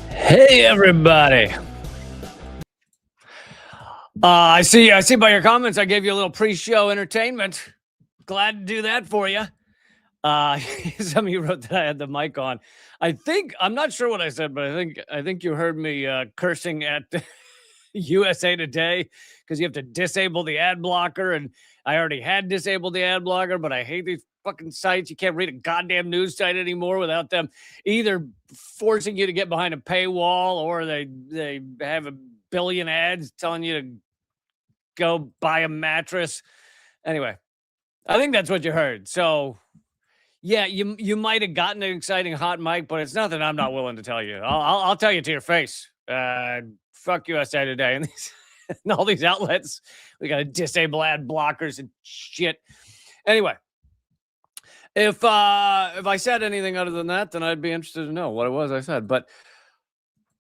Hey everybody! I see by your comments I gave you a little pre-show entertainment. Glad to do that for you. Some of you wrote that I had the mic on. I'm not sure what I said, but I think you heard me cursing at USA Today because you have to disable the ad blocker, and I already had disabled the ad blocker, but I hate these fucking sites. You can't read a goddamn news site anymore without them either forcing you to get behind a paywall, or they have a billion ads telling you to go buy a mattress. Anyway, I think that's what you heard. So yeah, you might have gotten an exciting hot mic, but it's nothing I'm not willing to tell you. I'll tell you to your face. Fuck USA Today and and all these outlets. We got to disable ad blockers and shit. Anyway, if I said anything other than that, then I'd be interested to know what it was I said. But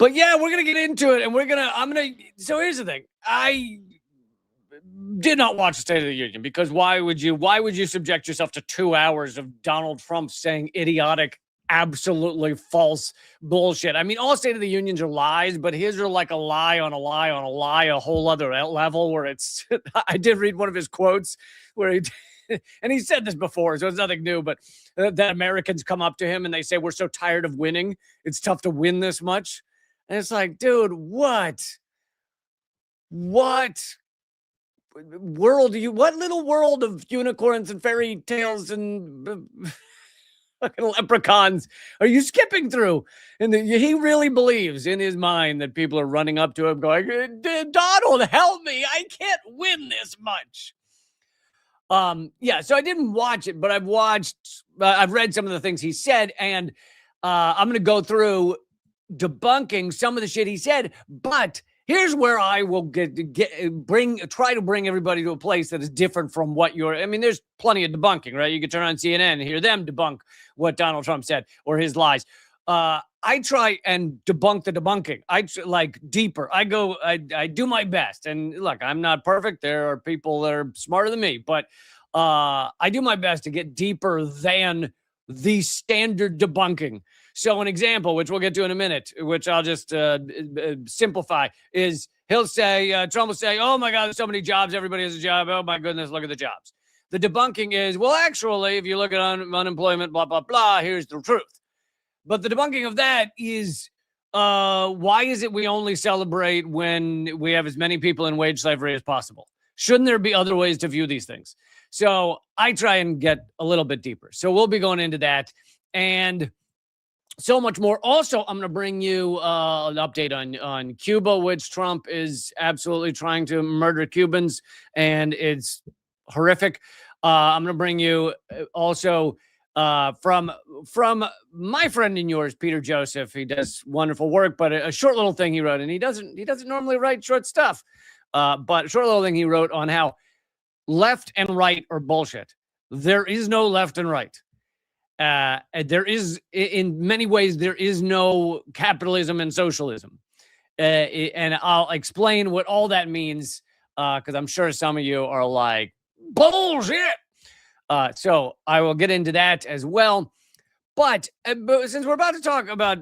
yeah, we're gonna get into it, and So here's the thing. I did not watch the State of the Union because why would you subject yourself to 2 hours of Donald Trump saying idiotic, absolutely false bullshit? I mean, all State of the Unions are lies, but his are like a lie on a lie on a lie, a whole other level where it's. I did read one of his quotes where he. And he said this before, so it's nothing new, but that Americans come up to him and they say, we're so tired of winning. It's tough to win this much. And it's like, dude, what what little world of unicorns and fairy tales and fucking leprechauns are you skipping through? And he really believes in his mind that people are running up to him going, Donald, help me. I can't win this much. Yeah, so I didn't watch it, but I've read some of the things he said, and I'm going to go through debunking some of the shit he said, but here's where I will try to bring everybody to a place that is different from what I mean, there's plenty of debunking, right? You could turn on CNN and hear them debunk what Donald Trump said or his lies. I try and debunk the debunking. I like deeper. I do my best. And look, I'm not perfect. There are people that are smarter than me, but I do my best to get deeper than the standard debunking. So an example, which we'll get to in a minute, which I'll just simplify, is Trump will say, oh my God, there's so many jobs. Everybody has a job. Oh my goodness, look at the jobs. The debunking is, well, actually, if you look at unemployment, blah, blah, blah, here's the truth. But the debunking of that is, why is it we only celebrate when we have as many people in wage slavery as possible? Shouldn't there be other ways to view these things? So I try and get a little bit deeper. So we'll be going into that and so much more. Also, I'm going to bring you an update on Cuba, which Trump is absolutely trying to murder Cubans, and it's horrific. I'm going to bring you also from my friend and yours, Peter Joseph. He does wonderful work, but a short little thing he wrote, and he doesn't normally write short stuff, but a short little thing he wrote on how left and right are bullshit. There is no left and right. There is, in many ways, there is no capitalism and socialism. And I'll explain what all that means, because I'm sure some of you are like, bullshit. So I will get into that as well. But since we're about to talk about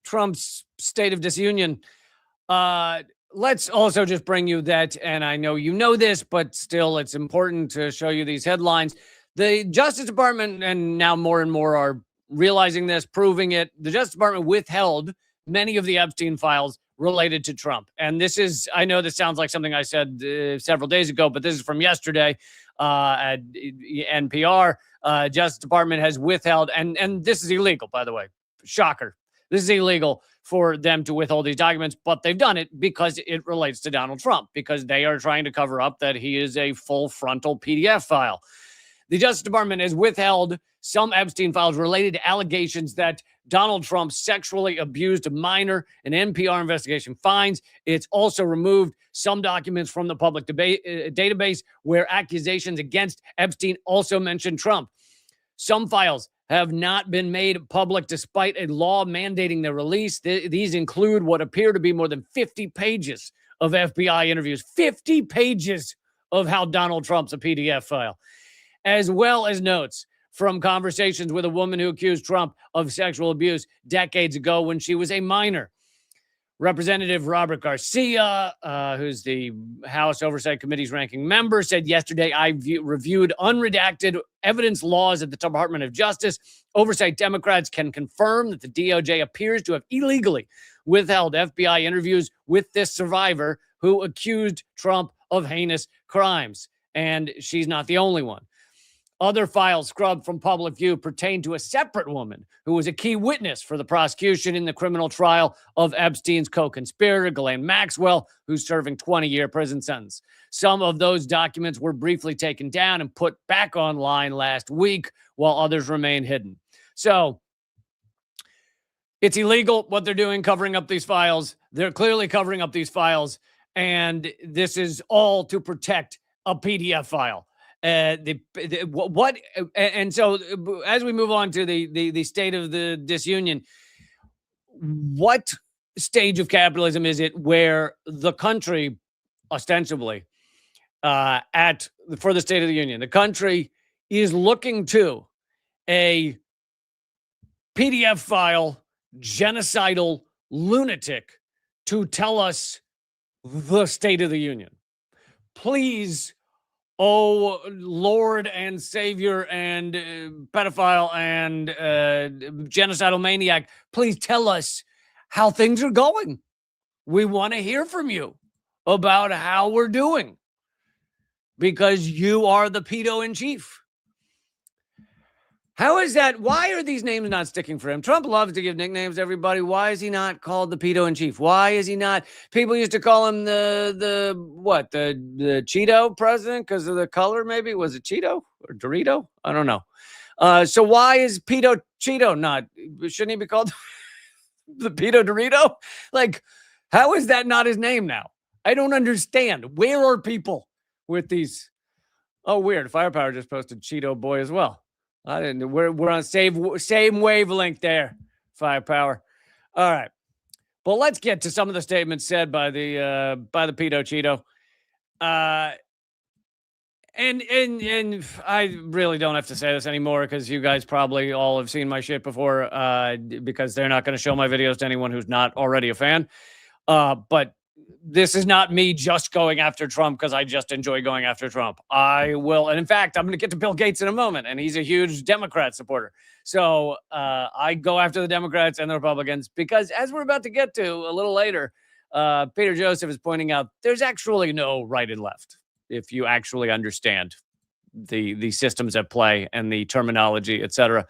Trump's State of Disunion, let's also just bring you that, and I know you know this, but still it's important to show you these headlines. The Justice Department, and now more and more are realizing this, proving it, the Justice Department withheld many of the Epstein files related to Trump. And this is, I know this sounds like something I said several days ago, but this is from yesterday at NPR. Justice Department has withheld, and this is illegal, by the way. Shocker. This is illegal for them to withhold these documents, but they've done it because it relates to Donald Trump, because they are trying to cover up that he is a full frontal PDF file. The Justice Department has withheld some Epstein files related to allegations that Donald Trump sexually abused a minor. An NPR investigation finds it's also removed some documents from the public database where accusations against Epstein also mention Trump. Some files have not been made public despite a law mandating their release. These include what appear to be more than 50 pages of FBI interviews, 50 pages of how Donald Trump's a PDF file, as well as notes from conversations with a woman who accused Trump of sexual abuse decades ago when she was a minor. Representative Robert Garcia, who's the House Oversight Committee's ranking member, said yesterday, I reviewed unredacted evidence laws at the Department of Justice. Oversight Democrats can confirm that the DOJ appears to have illegally withheld FBI interviews with this survivor who accused Trump of heinous crimes. And she's not the only one. Other files scrubbed from public view pertain to a separate woman who was a key witness for the prosecution in the criminal trial of Epstein's co-conspirator, Ghislaine Maxwell, who's serving 20-year prison sentence. Some of those documents were briefly taken down and put back online last week, while others remain hidden. So it's illegal what they're doing, covering up these files. They're clearly covering up these files, and this is all to protect a PDF file. And so as we move on to the state of the disunion, what stage of capitalism is it where the country ostensibly for the State of the Union, the country is looking to a PDF file genocidal lunatic to tell us the State of the Union? Please, oh, Lord and Savior and pedophile and genocidal maniac, please tell us how things are going. We want to hear from you about how we're doing because you are the pedo in chief. How is that? Why are these names not sticking for him? Trump loves to give nicknames to everybody. Why is he not called the pedo in chief? Why is he not? People used to call him the Cheeto president because of the color. Maybe was it Cheeto or Dorito? I don't know. So why is pedo Cheeto not? Shouldn't he be called the pedo Dorito? Like, how is that not his name now? I don't understand. Where are people with these? Oh, weird. Firepower just posted Cheeto boy as well. I didn't. We're on same wavelength there, Firepower. All right, but let's get to some of the statements said by the pedo Cheeto. And I really don't have to say this anymore because you guys probably all have seen my shit before. Because they're not going to show my videos to anyone who's not already a fan. But this is not me just going after Trump because I just enjoy going after Trump. I will. And in fact, I'm going to get to Bill Gates in a moment, and he's a huge Democrat supporter. So I go after the Democrats and the Republicans because, as we're about to get to a little later, Peter Joseph is pointing out there's actually no right and left if you actually understand the systems at play and the terminology, etc.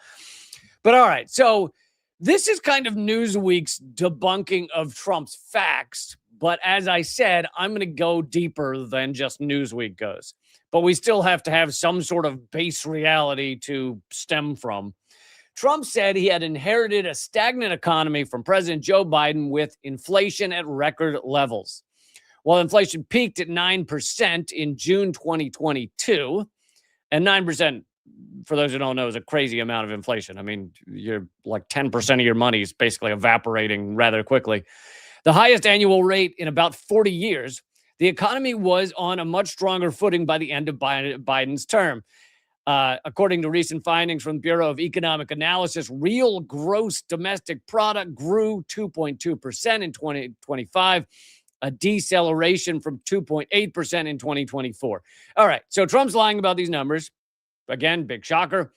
But all right, so this is kind of Newsweek's debunking of Trump's facts. But as I said, I'm going to go deeper than just Newsweek goes. But we still have to have some sort of base reality to stem from. Trump said he had inherited a stagnant economy from President Joe Biden with inflation at record levels. While inflation peaked at 9% in June 2022, and 9%, for those who don't know, is a crazy amount of inflation. I mean, you're like 10% of your money is basically evaporating rather quickly. The highest annual rate in about 40 years, the economy was on a much stronger footing by the end of Biden's term. According to recent findings from the Bureau of Economic Analysis, real gross domestic product grew 2.2% in 2025, a deceleration from 2.8% in 2024. All right, so Trump's lying about these numbers. Again, big shocker.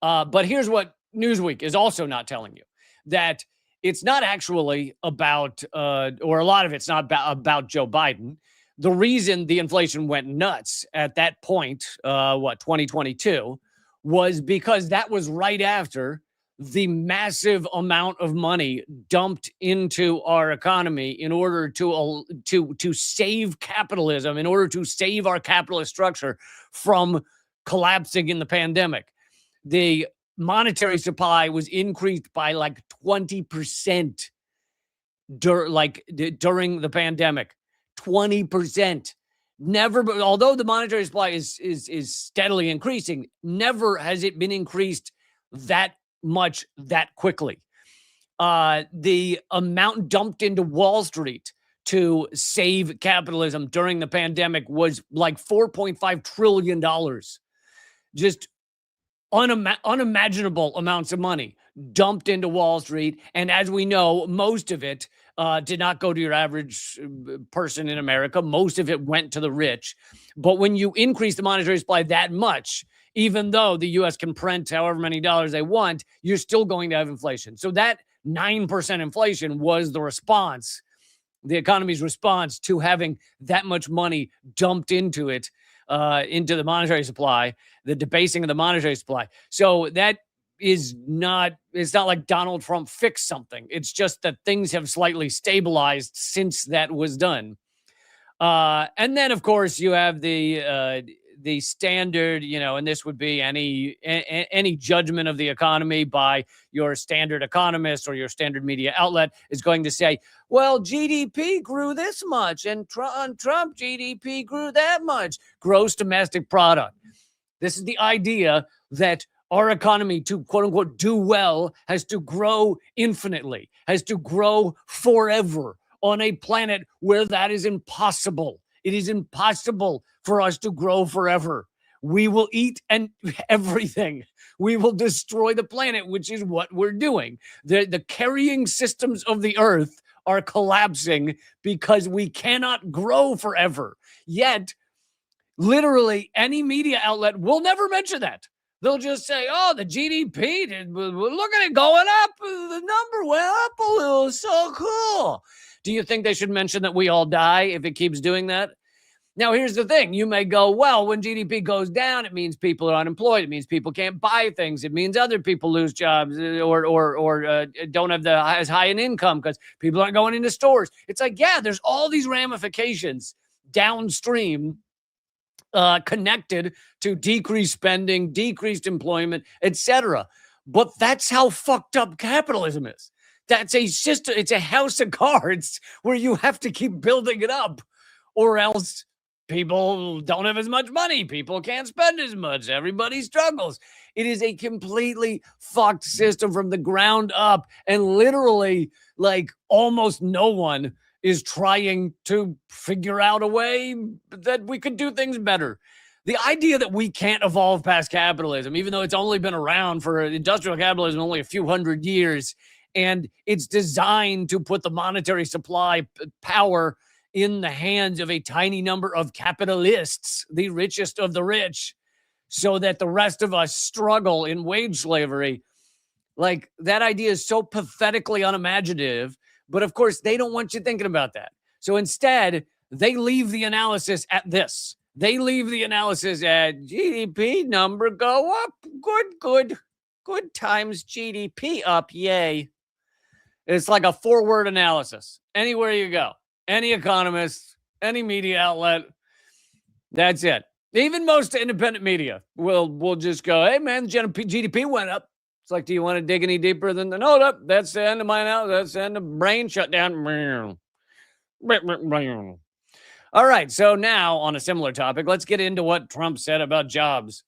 But here's what Newsweek is also not telling you, that it's not actually about, or a lot of it's not about Joe Biden. The reason the inflation went nuts at that point, 2022, was because that was right after the massive amount of money dumped into our economy in order to save capitalism, in order to save our capitalist structure from collapsing in the pandemic. The monetary supply was increased by like 20% during the pandemic. 20%. Never, although the monetary supply is steadily increasing, never has it been increased that much that quickly. The amount dumped into Wall Street to save capitalism during the pandemic was like $4.5 trillion. Just unimaginable amounts of money dumped into Wall Street. And as we know, most of it did not go to your average person in America. Most of it went to the rich. But when you increase the monetary supply that much, even though the U.S. can print however many dollars they want, you're still going to have inflation. So that 9% inflation was the response, the economy's response to having that much money dumped into it, into the monetary supply, the debasing of the monetary supply. So that is not, it's not like Donald Trump fixed something. It's just that things have slightly stabilized since that was done. And then, of course, you have the standard, and this would be any judgment of the economy by your standard economist or your standard media outlet is going to say, well, GDP grew this much and on Trump, GDP grew that much. Gross domestic product. This is the idea that our economy, to quote unquote do well, has to grow infinitely, has to grow forever on a planet where that is impossible. It is impossible for us to grow forever. We will eat and everything. We will destroy the planet, which is what we're doing. The carrying systems of the earth are collapsing because we cannot grow forever. Yet, literally, any media outlet will never mention that. They'll just say, oh, the GDP, look at it going up. The number went up a little. So cool. Do you think they should mention that we all die if it keeps doing that? Now, here's the thing. You may go, well, when GDP goes down, it means people are unemployed. It means people can't buy things. It means other people lose jobs or don't have as high an income because people aren't going into stores. It's like, yeah, there's all these ramifications downstream connected to decreased spending, decreased employment, etc. But that's how fucked up capitalism is. That's a system. It's a house of cards where you have to keep building it up, or else people don't have as much money. People can't spend as much. Everybody struggles. It is a completely fucked system from the ground up, and literally, like, almost no one is trying to figure out a way that we could do things better. The idea that we can't evolve past capitalism, even though it's only been around for industrial capitalism only a few hundred years, and it's designed to put the monetary supply power in the hands of a tiny number of capitalists, the richest of the rich, so that the rest of us struggle in wage slavery. Like, that idea is so pathetically unimaginative. But of course, they don't want you thinking about that. So instead, they leave the analysis at this. They leave the analysis at GDP number go up. Good times GDP up. Yay. It's like a 4-word analysis. Anywhere you go, any economist, any media outlet, that's it. Even most independent media will just go, hey, man, GDP went up. It's like, do you want to dig any deeper than the note? That's the end of my now. That's the end of brain shut down. All right. So now on a similar topic, let's get into what Trump said about jobs.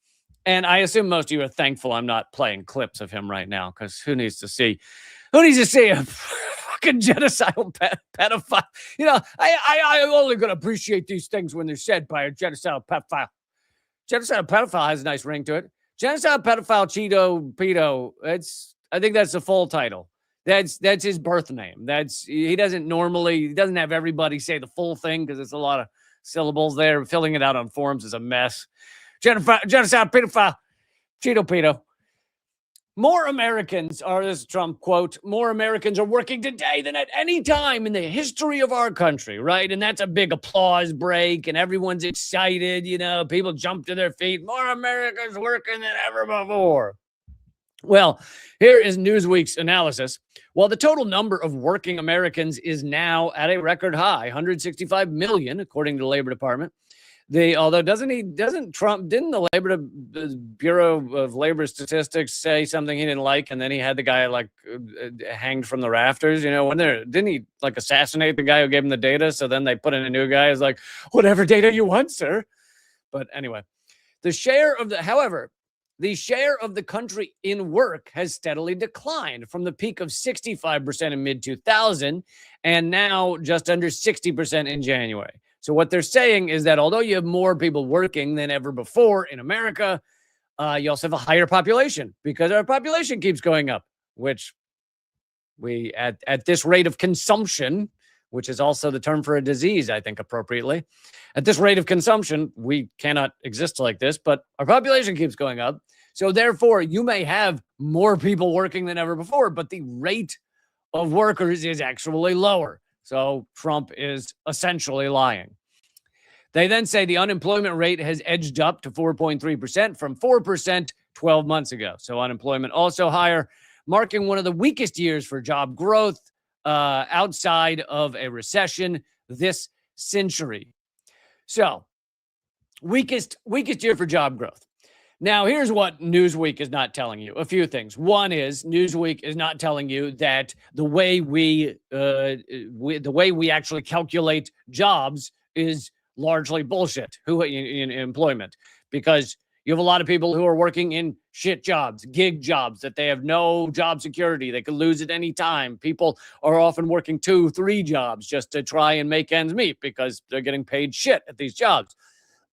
And I assume most of you are thankful I'm not playing clips of him right now, because who needs to see a fucking genocidal pedophile? I only gonna appreciate these things when they're said by a genocidal pedophile. Genocidal pedophile has a nice ring to it. Genocide, pedophile, Cheeto, pedo. I think that's the full title. That's his birth name. He doesn't have everybody say the full thing because it's a lot of syllables there. Filling it out on forums is a mess. Genocide, pedophile, Cheeto, pedo. More Americans are, this Trump quote, more Americans are working today than at any time in the history of our country, right? And that's a big applause break, and everyone's excited, people jump to their feet. More Americans working than ever before. Well, here is Newsweek's analysis. While the total number of working Americans is now at a record high, 165 million, according to the Labor Department, didn't the Bureau of Labor Statistics say something he didn't like, and then he had the guy hanged from the rafters? Didn't he assassinate the guy who gave him the data? So then they put in a new guy who's like, whatever data you want, sir. But anyway, the share of the country in work has steadily declined from the peak of 65% in mid-2000 and now just under 60% in January. So what they're saying is that although you have more people working than ever before in America, You also have a higher population because our population keeps going up, which we at this rate of consumption, which is also the term for a disease, I think appropriately. At this rate of consumption, we cannot exist like this, but our population keeps going up. So therefore, you may have more people working than ever before, but the rate of workers is actually lower. So Trump is essentially lying. They then say the unemployment rate has edged up to 4.3% from 4% 12 months ago. So unemployment also higher, marking one of the weakest years for job growth outside of a recession this century. So weakest year for job growth. Now, here's what Newsweek is not telling you. A few things. One is Newsweek is not telling you that the way we actually calculate jobs is largely bullshit. In employment, because you have a lot of people who are working in shit jobs, gig jobs that they have no job security. They could lose at any time. People are often working 2-3 jobs just to try and make ends meet because they're getting paid shit at these jobs.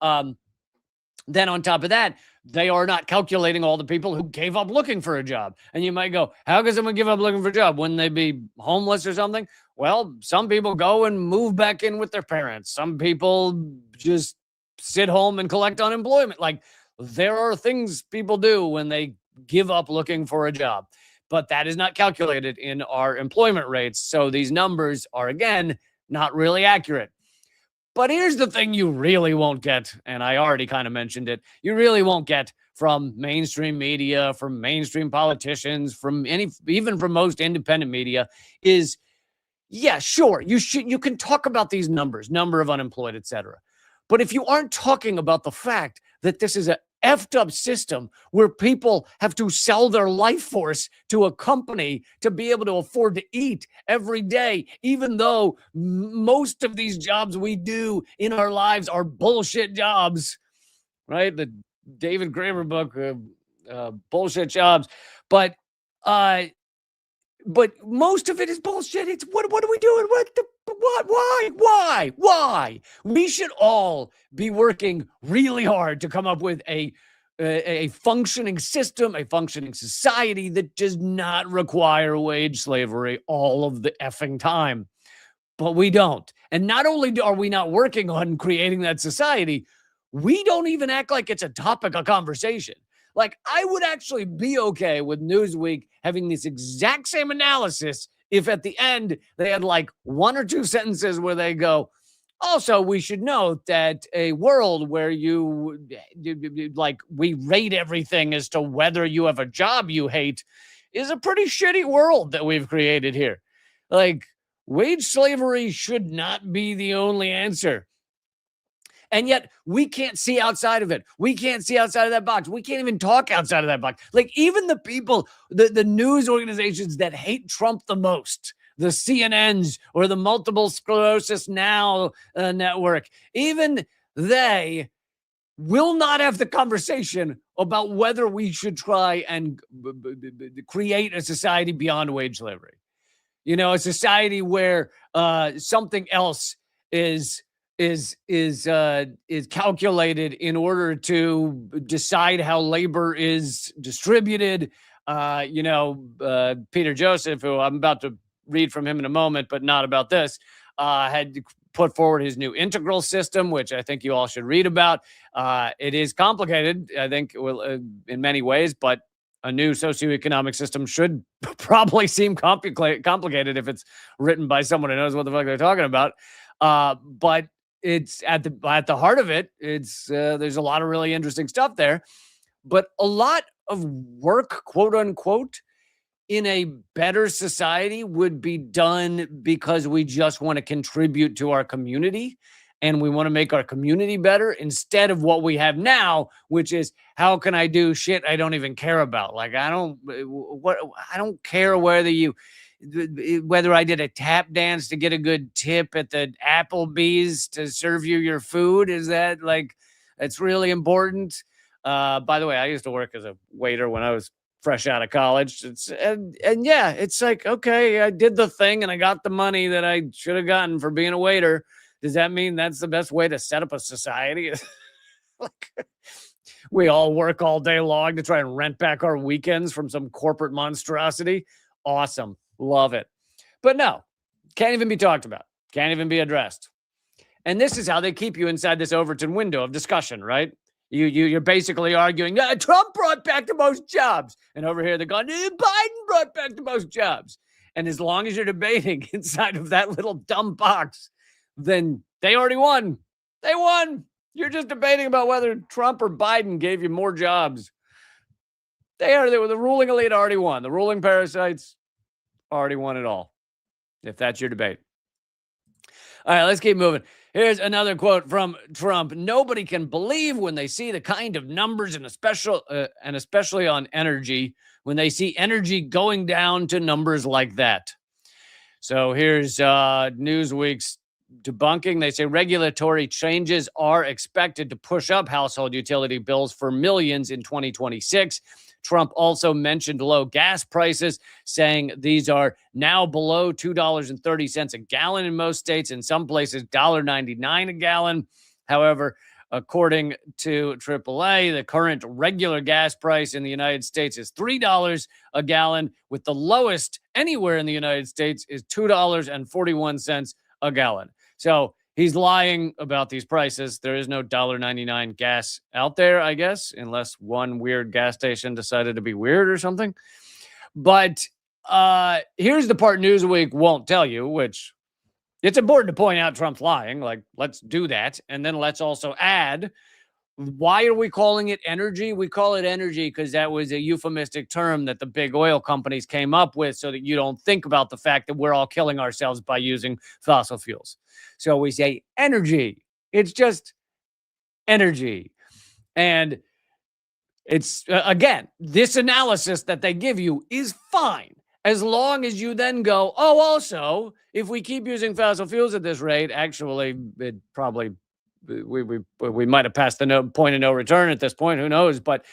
Then on top of that, they are not calculating all the people who gave up looking for a job. And you might go, how can someone give up looking for a job? Wouldn't they be homeless or something? Well, some people go and move back in with their parents. Some people just sit home and collect unemployment. Like, there are things people do when they give up looking for a job. But that is not calculated in our employment rates. So these numbers are, again, not really accurate. But here's the thing you really won't get, and I already kind of mentioned it, you really won't get from mainstream media, from mainstream politicians, even from most independent media, is, yeah, sure, you can talk about these numbers, number of unemployed, etc. But if you aren't talking about the fact that this is a effed up system where people have to sell their life force to a company to be able to afford to eat every day, even though most of these jobs we do in our lives are bullshit jobs, right? The David Graeber book, Bullshit Jobs. But most of it is bullshit. It's what are we doing? Why? We should all be working really hard to come up with a functioning system, a functioning society that does not require wage slavery all of the effing time. But we don't. And not only are we not working on creating that society, we don't even act like it's a topic of conversation. Like, I would actually be okay with Newsweek having this exact same analysis if at the end they had like 1 or 2 sentences where they go, also, we should note that a world where we rate everything as to whether you have a job you hate is a pretty shitty world that we've created here. Like, wage slavery should not be the only answer. And yet we can't see outside of it. We can't see outside of that box. We can't even talk outside of that box. Like, even the people, the news organizations that hate Trump the most, the CNNs or the Multiple Sclerosis Now network, even they will not have the conversation about whether we should try and create a society beyond wage slavery. You know, a society where something else is calculated in order to decide how labor is distributed. Peter Joseph, who I'm about to read from him in a moment, but not about this, had put forward his new integral system, which I think you all should read about. It is complicated, I think, in many ways, but a new socioeconomic system should probably seem complicated if it's written by someone who knows what the fuck they're talking about. But it's at the heart of it. It's there's a lot of really interesting stuff there, but a lot of work, quote unquote, in a better society would be done because we just want to contribute to our community and we want to make our community better instead of what we have now, which is, how can I do shit I don't even care about? Like, I don't care whether I did a tap dance to get a good tip at the Applebee's to serve you your food. Is that like, it's really important? By the way, I used to work as a waiter when I was fresh out of college. And yeah, it's like, okay, I did the thing and I got the money that I should have gotten for being a waiter. Does that mean that's the best way to set up a society? We all work all day long to try and rent back our weekends from some corporate monstrosity. Awesome. Love it. But no, can't even be talked about. Can't even be addressed. And this is how they keep you inside this Overton window of discussion, right? You're basically arguing, Trump brought back the most jobs. And over here, they're going, Biden brought back the most jobs. And as long as you're debating inside of that little dumb box, then they already won. They won. You're just debating about whether Trump or Biden gave you more jobs. They were the ruling elite already won. The ruling parasites already won it all, if that's your debate. All right, let's keep moving. Here's another quote from Trump. Nobody can believe when they see the kind of numbers and especially on energy, when they see energy going down to numbers like that. So here's Newsweek's debunking. They say regulatory changes are expected to push up household utility bills for millions in 2026. Trump also mentioned low gas prices, saying these are now below $2.30 a gallon in most states. In some places, $1.99 a gallon. However, according to AAA, the current regular gas price in the United States is $3 a gallon, with the lowest anywhere in the United States is $2.41 a gallon. So he's lying about these prices. There is no $1.99 gas out there, I guess, unless one weird gas station decided to be weird or something. But here's the part Newsweek won't tell you, which it's important to point out Trump's lying. Like, let's do that. And then let's also add, why are we calling it energy? We call it energy because that was a euphemistic term that the big oil companies came up with so that you don't think about the fact that we're all killing ourselves by using fossil fuels. So we say energy. It's just energy. And it's, again, this analysis that they give you is fine as long as you then go, oh, also, if we keep using fossil fuels at this rate, actually, it probably, we might have passed the point of no return at this point. Who knows? But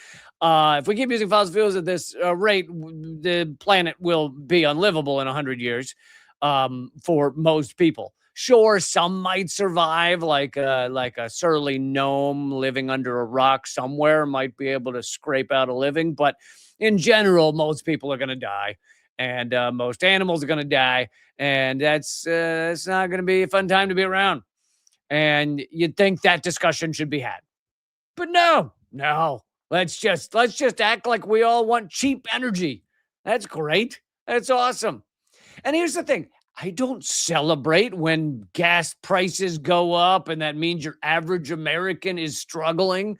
if we keep using fossil fuels at this rate, the planet will be unlivable in 100 years for most people. Sure, some might survive, like a surly gnome living under a rock somewhere might be able to scrape out a living. But in general, most people are going to die, and most animals are going to die, and that's not going to be a fun time to be around. And you'd think that discussion should be had, but no. Let's just act like we all want cheap energy. That's great. That's awesome. And here's the thing. I don't celebrate when gas prices go up and that means your average American is struggling.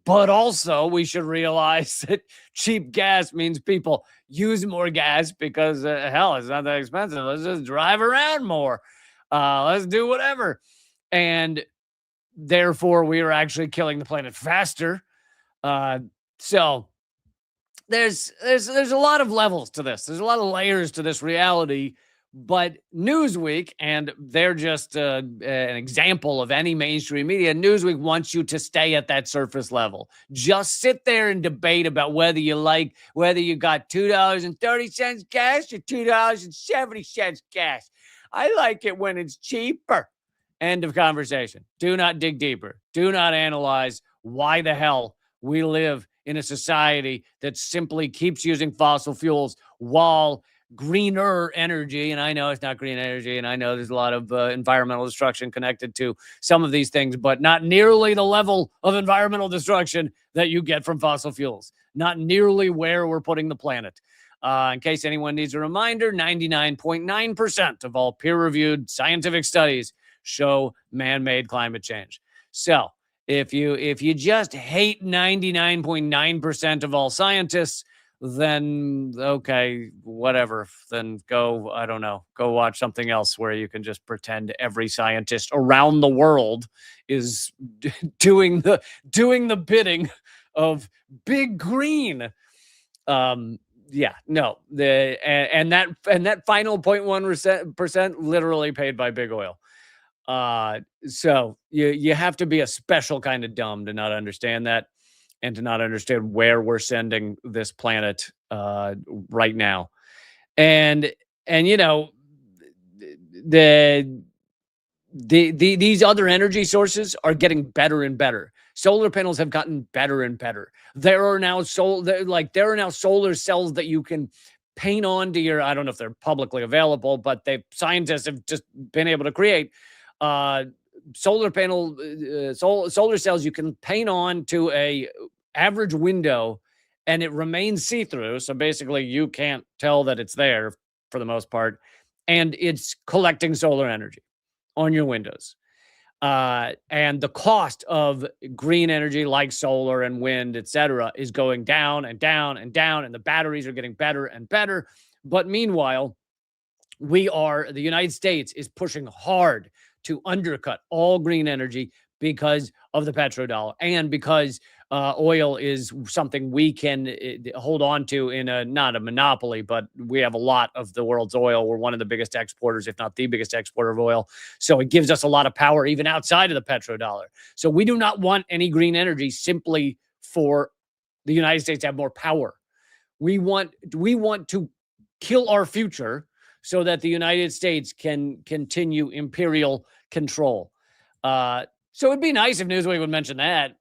But also we should realize that cheap gas means people use more gas because, hell, it's not that expensive. Let's just drive around more. Let's do whatever. And therefore, we are actually killing the planet faster. So there's a lot of levels to this. There's a lot of layers to this reality. But Newsweek, and they're just an example of any mainstream media, Newsweek wants you to stay at that surface level. Just sit there and debate about whether you got $2.30 gas or $2.70 gas. I like it when it's cheaper. End of conversation. Do not dig deeper. Do not analyze why the hell we live in a society that simply keeps using fossil fuels while greener energy, and I know it's not green energy, and I know there's a lot of environmental destruction connected to some of these things, but not nearly the level of environmental destruction that you get from fossil fuels. Not nearly where we're putting the planet. In case anyone needs a reminder, 99.9% of all peer-reviewed scientific studies show man-made climate change. So if you just hate 99.9% of all scientists, then okay, whatever. Then go, I don't know, go watch something else where you can just pretend every scientist around the world is doing the bidding of Big Green. Yeah, no, and that final 0.1% literally paid by big oil. So you have to be a special kind of dumb to not understand that, and to not understand where we're sending this planet right now. And you know, these other energy sources are getting better and better. Solar panels have gotten better and better. There are now solar cells that you can paint onto your, I don't know if they're publicly available, but scientists have just been able to create solar cells you can paint on to a average window, and it remains see-through. So basically you can't tell that it's there for the most part. And it's collecting solar energy on your windows. And the cost of green energy like solar and wind, etc., is going down and down and down, and the batteries are getting better and better. But meanwhile, the United States is pushing hard to undercut all green energy because of the petrodollar and because oil is something we can hold on to in not a monopoly, but we have a lot of the world's oil. We're one of the biggest exporters, if not the biggest exporter of oil. So it gives us a lot of power even outside of the petrodollar. So we do not want any green energy simply for the United States to have more power. We want to kill our future so that the United States can continue imperial control. So it'd be nice if Newsweek would mention that,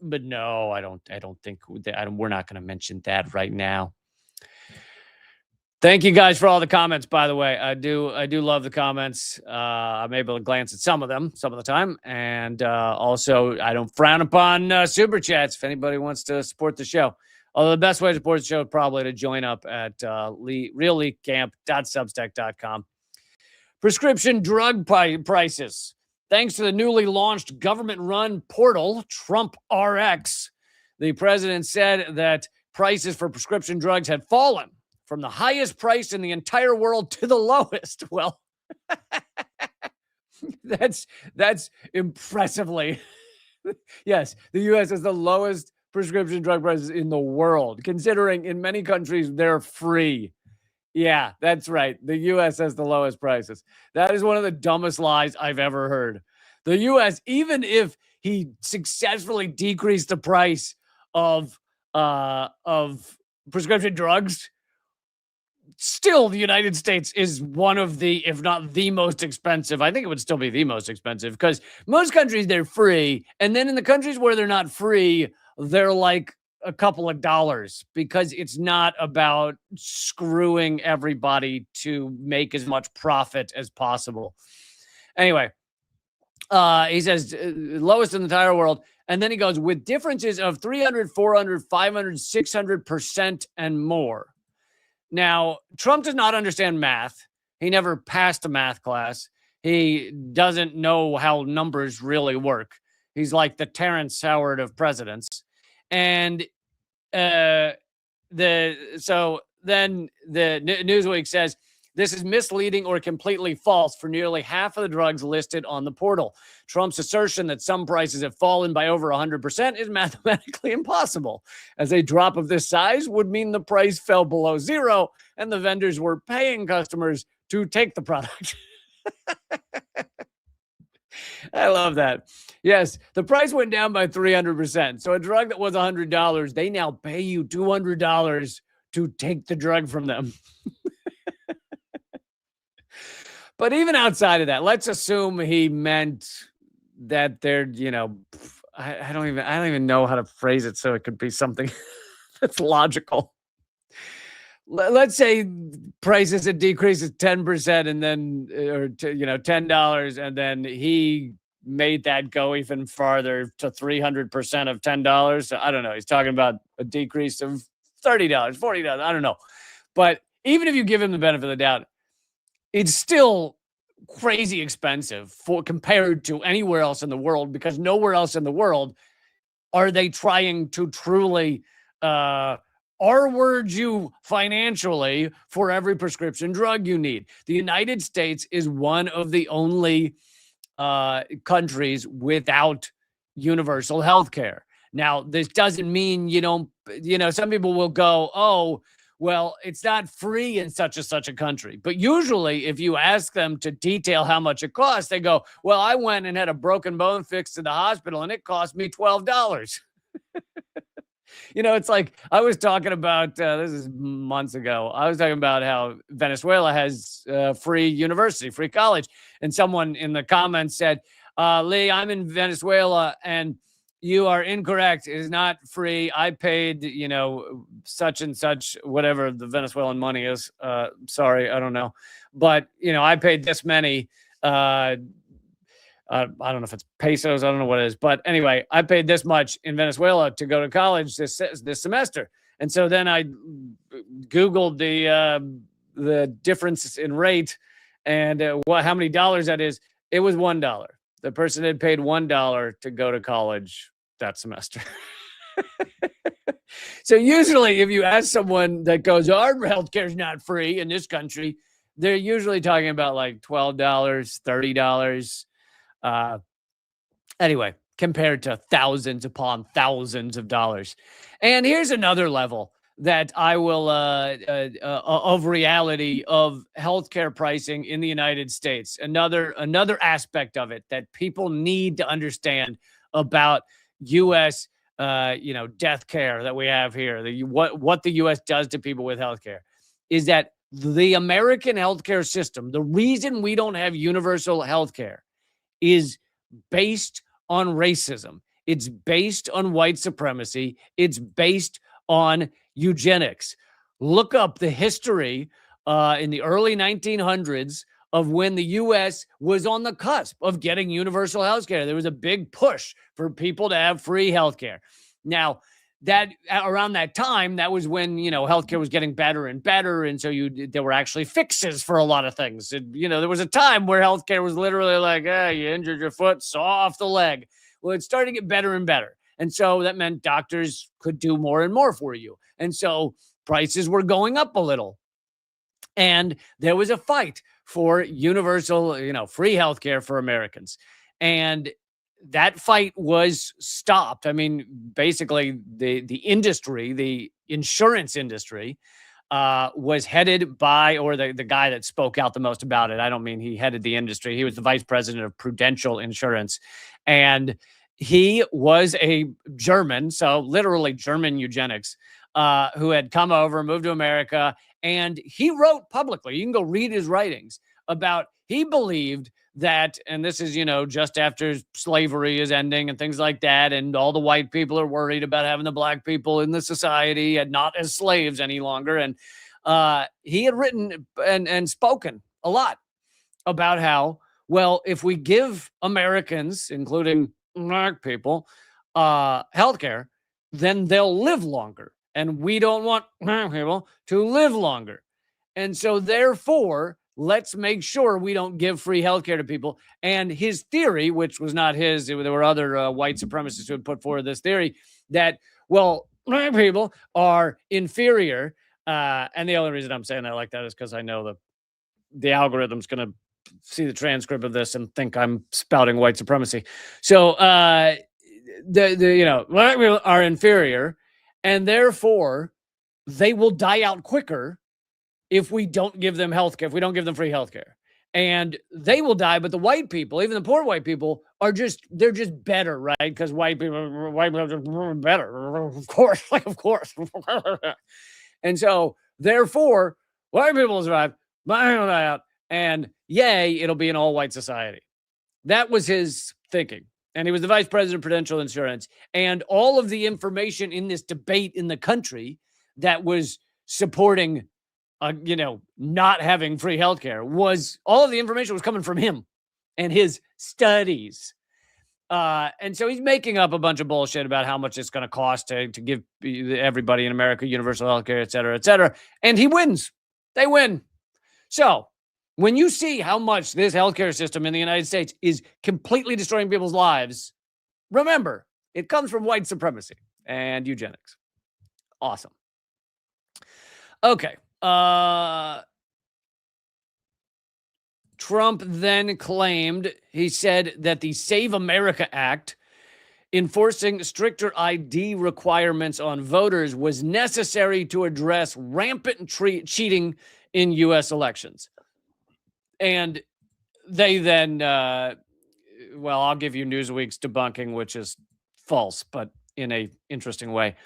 but no, I don't think we're not going to mention that right now. Thank you guys for all the comments, by the way. I do love the comments. I'm able to glance at some of them some of the time. And also, I don't frown upon super chats if anybody wants to support the show. Although the best way to support the show is probably to join up at realleakcamp.substack.com. Prescription drug prices. Thanks to the newly launched government-run portal, Trump RX, the president said that prices for prescription drugs had fallen from the highest price in the entire world to the lowest. Well, that's impressively. Yes, the U.S. has the lowest prescription drug prices in the world, considering in many countries they're free. Yeah, that's right. The U.S. has the lowest prices. That is one of the dumbest lies I've ever heard. The U.S., even if he successfully decreased the price of prescription drugs, still the United States is one of the, if not the most expensive. I think it would still be the most expensive because most countries, they're free. And then in the countries where they're not free, they're like a couple of dollars because it's not about screwing everybody to make as much profit as possible. Anyway, he says lowest in the entire world. And then he goes with differences of 300, 400, 500, 600% and more. Now, Trump does not understand math. He never passed a math class. He doesn't know how numbers really work. He's like the Terrence Howard of presidents. And so then the Newsweek says this is misleading or completely false for nearly half of the drugs listed on the portal. Trump's assertion that some prices have fallen by over 100% is mathematically impossible, as a drop of this size would mean the price fell below zero and the vendors were paying customers to take the product. I love that. Yes, the price went down by 300%. So a drug that was $100, they now pay you $200 to take the drug from them. But even outside of that, let's assume he meant that they're, I don't even know how to phrase it so it could be something that's logical. Let's say prices had decreased 10% and then, $10, and then he made that go even farther to 300% of $10. So I don't know. He's talking about a decrease of $30, $40. I don't know. But even if you give him the benefit of the doubt, it's still crazy expensive compared to anywhere else in the world, because nowhere else in the world are they trying to truly R-word you financially for every prescription drug you need. The United States is one of the only countries without universal health care. Now, this doesn't mean some people will go, oh, well, it's not free in such a country. But usually if you ask them to detail how much it costs, they go, well, I went and had a broken bone fixed in the hospital and it cost me $12. It's like I was talking about, this is months ago. I was talking about how Venezuela has free university, free college. And someone in the comments said, Lee, I'm in Venezuela and You are incorrect. It is not free. I paid, such and such, whatever the Venezuelan money is. Sorry, I don't know. But, I paid this many. I don't know if it's pesos. I don't know what it is. But anyway, I paid this much in Venezuela to go to college this semester. And so then I Googled the difference in rate and how many dollars that is. It was $1. The person had paid $1 to go to college that semester. So usually if you ask someone that goes, our healthcare is not free in this country, they're usually talking about like $12, $30. Anyway, compared to thousands upon thousands of dollars. And here's another level that I will of reality of healthcare pricing in the United States. Another aspect of it that people need to understand about U.S. Death care that we have here. What the U.S. does to people with healthcare is that the American healthcare system, the reason we don't have universal healthcare, is based on racism. It's based on white supremacy. It's based on eugenics. Look up the history in the early 1900s of when the U.S. was on the cusp of getting universal health care. There was a big push for people to have free health care. Now, that around that time, that was when, healthcare was getting better and better. And so there were actually fixes for a lot of things. And, there was a time where healthcare was literally like, you injured your foot, saw off the leg. Well, it started to get better and better. And so that meant doctors could do more and more for you. And so prices were going up a little. And there was a fight for universal, free healthcare for Americans. And that fight was stopped. I mean, basically the industry, the insurance industry, was headed by, or the guy that spoke out the most about it. I don't mean he headed the industry. He was the vice president of Prudential Insurance. And he was a German, so literally German eugenics, who had come over, moved to America. And he wrote publicly, you can go read his writings about, he believed that, and this is, just after slavery is ending and things like that, and all the white people are worried about having the black people in the society and not as slaves any longer. And he had written and spoken a lot about how, well, if we give Americans, including black people, healthcare, then they'll live longer. And we don't want black people to live longer. And so therefore, let's make sure we don't give free healthcare to people. And his theory, which was not his, there were other white supremacists who had put forward this theory that, well, black people are inferior. And the only reason I'm saying that like that is because I know the algorithm's going to see the transcript of this and think I'm spouting white supremacy. So black people are inferior, and therefore they will die out quicker if we don't give them health care, if we don't give them free health care. And they will die, but the white people, even the poor white people, they're just better, right? Because white people are better. Of course. And so, therefore, white people will survive, black people will die out, and yay, it'll be an all-white society. That was his thinking. And he was the vice president of Prudential Insurance. And all of the information in this debate in the country that was supporting not having free healthcare, all of the information was coming from him and his studies. And so he's making up a bunch of bullshit about how much it's going to cost to give everybody in America universal healthcare, et cetera, et cetera. And he wins. They win. So when you see how much this healthcare system in the United States is completely destroying people's lives, remember, it comes from white supremacy and eugenics. Awesome. Okay. Trump then claimed, he said that the Save America Act enforcing stricter ID requirements on voters was necessary to address rampant cheating in U.S. elections. And they then, I'll give you Newsweek's debunking, which is false, but in a interesting way.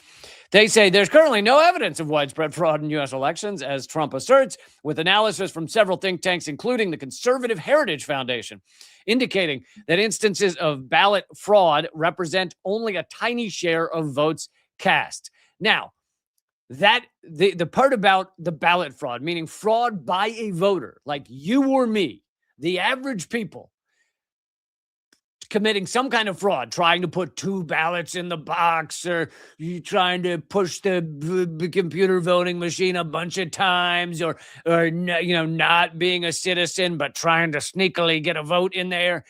They say there's currently no evidence of widespread fraud in U.S. elections, as Trump asserts, with analysis from several think tanks, including the Conservative Heritage Foundation, indicating that instances of ballot fraud represent only a tiny share of votes cast. Now, that the part about the ballot fraud, meaning fraud by a voter like you or me, the average people, committing some kind of fraud, trying to put two ballots in the box, or you trying to push the computer voting machine a bunch of times, or not being a citizen but trying to sneakily get a vote in there.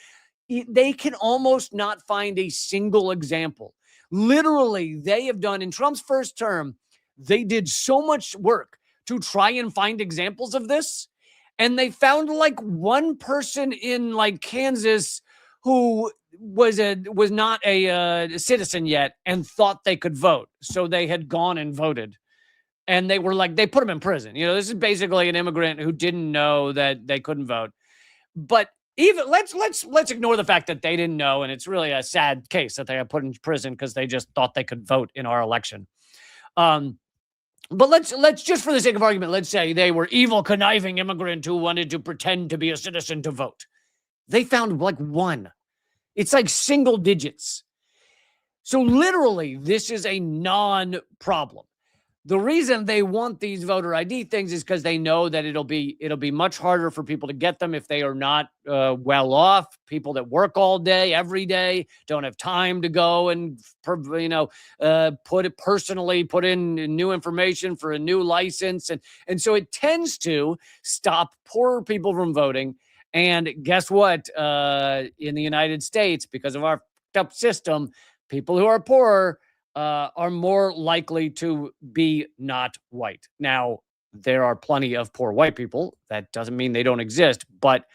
They can almost not find a single example. Literally, they have done in Trump's first term, they did so much work to try and find examples of this, and they found like one person in like Kansas who was not a citizen yet and thought they could vote. So they had gone and voted. And they were like, they put him in prison. This is basically an immigrant who didn't know that they couldn't vote. But even let's ignore the fact that they didn't know. And it's really a sad case that they got put in prison because they just thought they could vote in our election. But let's just for the sake of argument, let's say they were evil, conniving immigrant who wanted to pretend to be a citizen to vote. They found like one. It's like single digits. So literally, this is a non-problem. The reason they want these voter ID things is because they know that it'll be much harder for people to get them if they are not well off. People that work all day, every day, don't have time to go and put in new information for a new license, and so it tends to stop poorer people from voting. And guess what? In the United States, because of our up system, people who are poorer are more likely to be not white. Now, there are plenty of poor white people. That doesn't mean they don't exist, but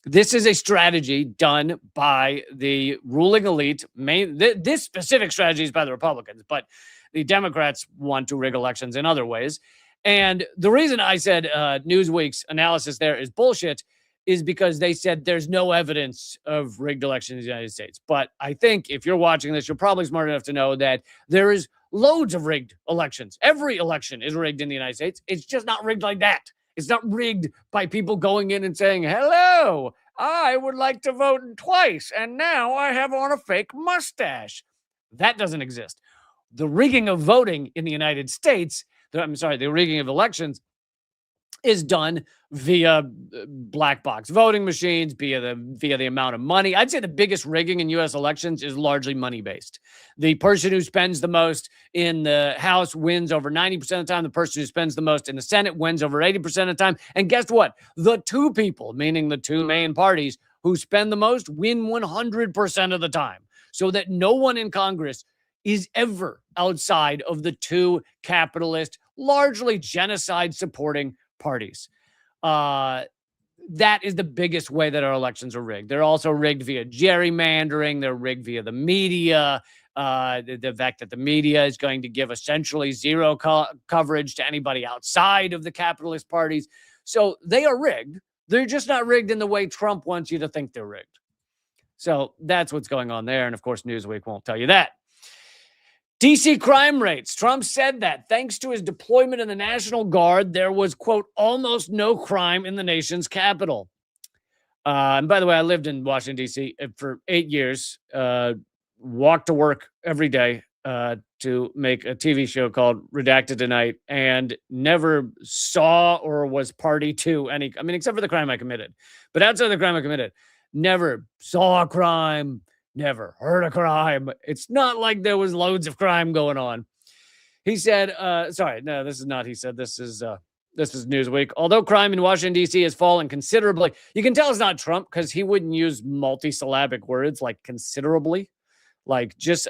this is a strategy done by the ruling elite. This specific strategy is by the Republicans, but the Democrats want to rig elections in other ways. And the reason I said Newsweek's analysis there is bullshit is because they said there's no evidence of rigged elections in the United States. But I think if you're watching this, you're probably smart enough to know that there is loads of rigged elections. Every election is rigged in the United States. It's just not rigged like that. It's not rigged by people going in and saying, hello, I would like to vote twice, and now I have on a fake mustache. That doesn't exist. The rigging of voting in the United States, the rigging of elections is done via black box voting machines, via the amount of money. I'd say the biggest rigging in U.S. elections is largely money-based. The person who spends the most in the House wins over 90% of the time. The person who spends the most in the Senate wins over 80% of the time. And guess what? The two people, meaning the two main parties, who spend the most win 100% of the time. So that no one in Congress is ever outside of the two capitalist, largely genocide-supporting parties. That is the biggest way that our elections are rigged. They're also rigged via gerrymandering. They're rigged via the media. The fact that the media is going to give essentially zero coverage to anybody outside of the capitalist parties. So they are rigged. They're just not rigged in the way Trump wants you to think they're rigged. So that's what's going on there. And of course, Newsweek won't tell you that. DC crime rates. Trump said that thanks to his deployment in the National Guard, there was, quote, almost no crime in the nation's capital. And by the way, I lived in Washington, D.C. for 8 years, walked to work every day to make a TV show called Redacted Tonight, and never saw or was party to any, except for the crime I committed. But outside of the crime I committed, never saw a crime, never heard a crime. It's not like there was loads of crime going on. He said, sorry, no, this is not he said. This is Newsweek. Although crime in Washington, D.C. has fallen considerably, you can tell it's not Trump because he wouldn't use multisyllabic words like considerably. Like just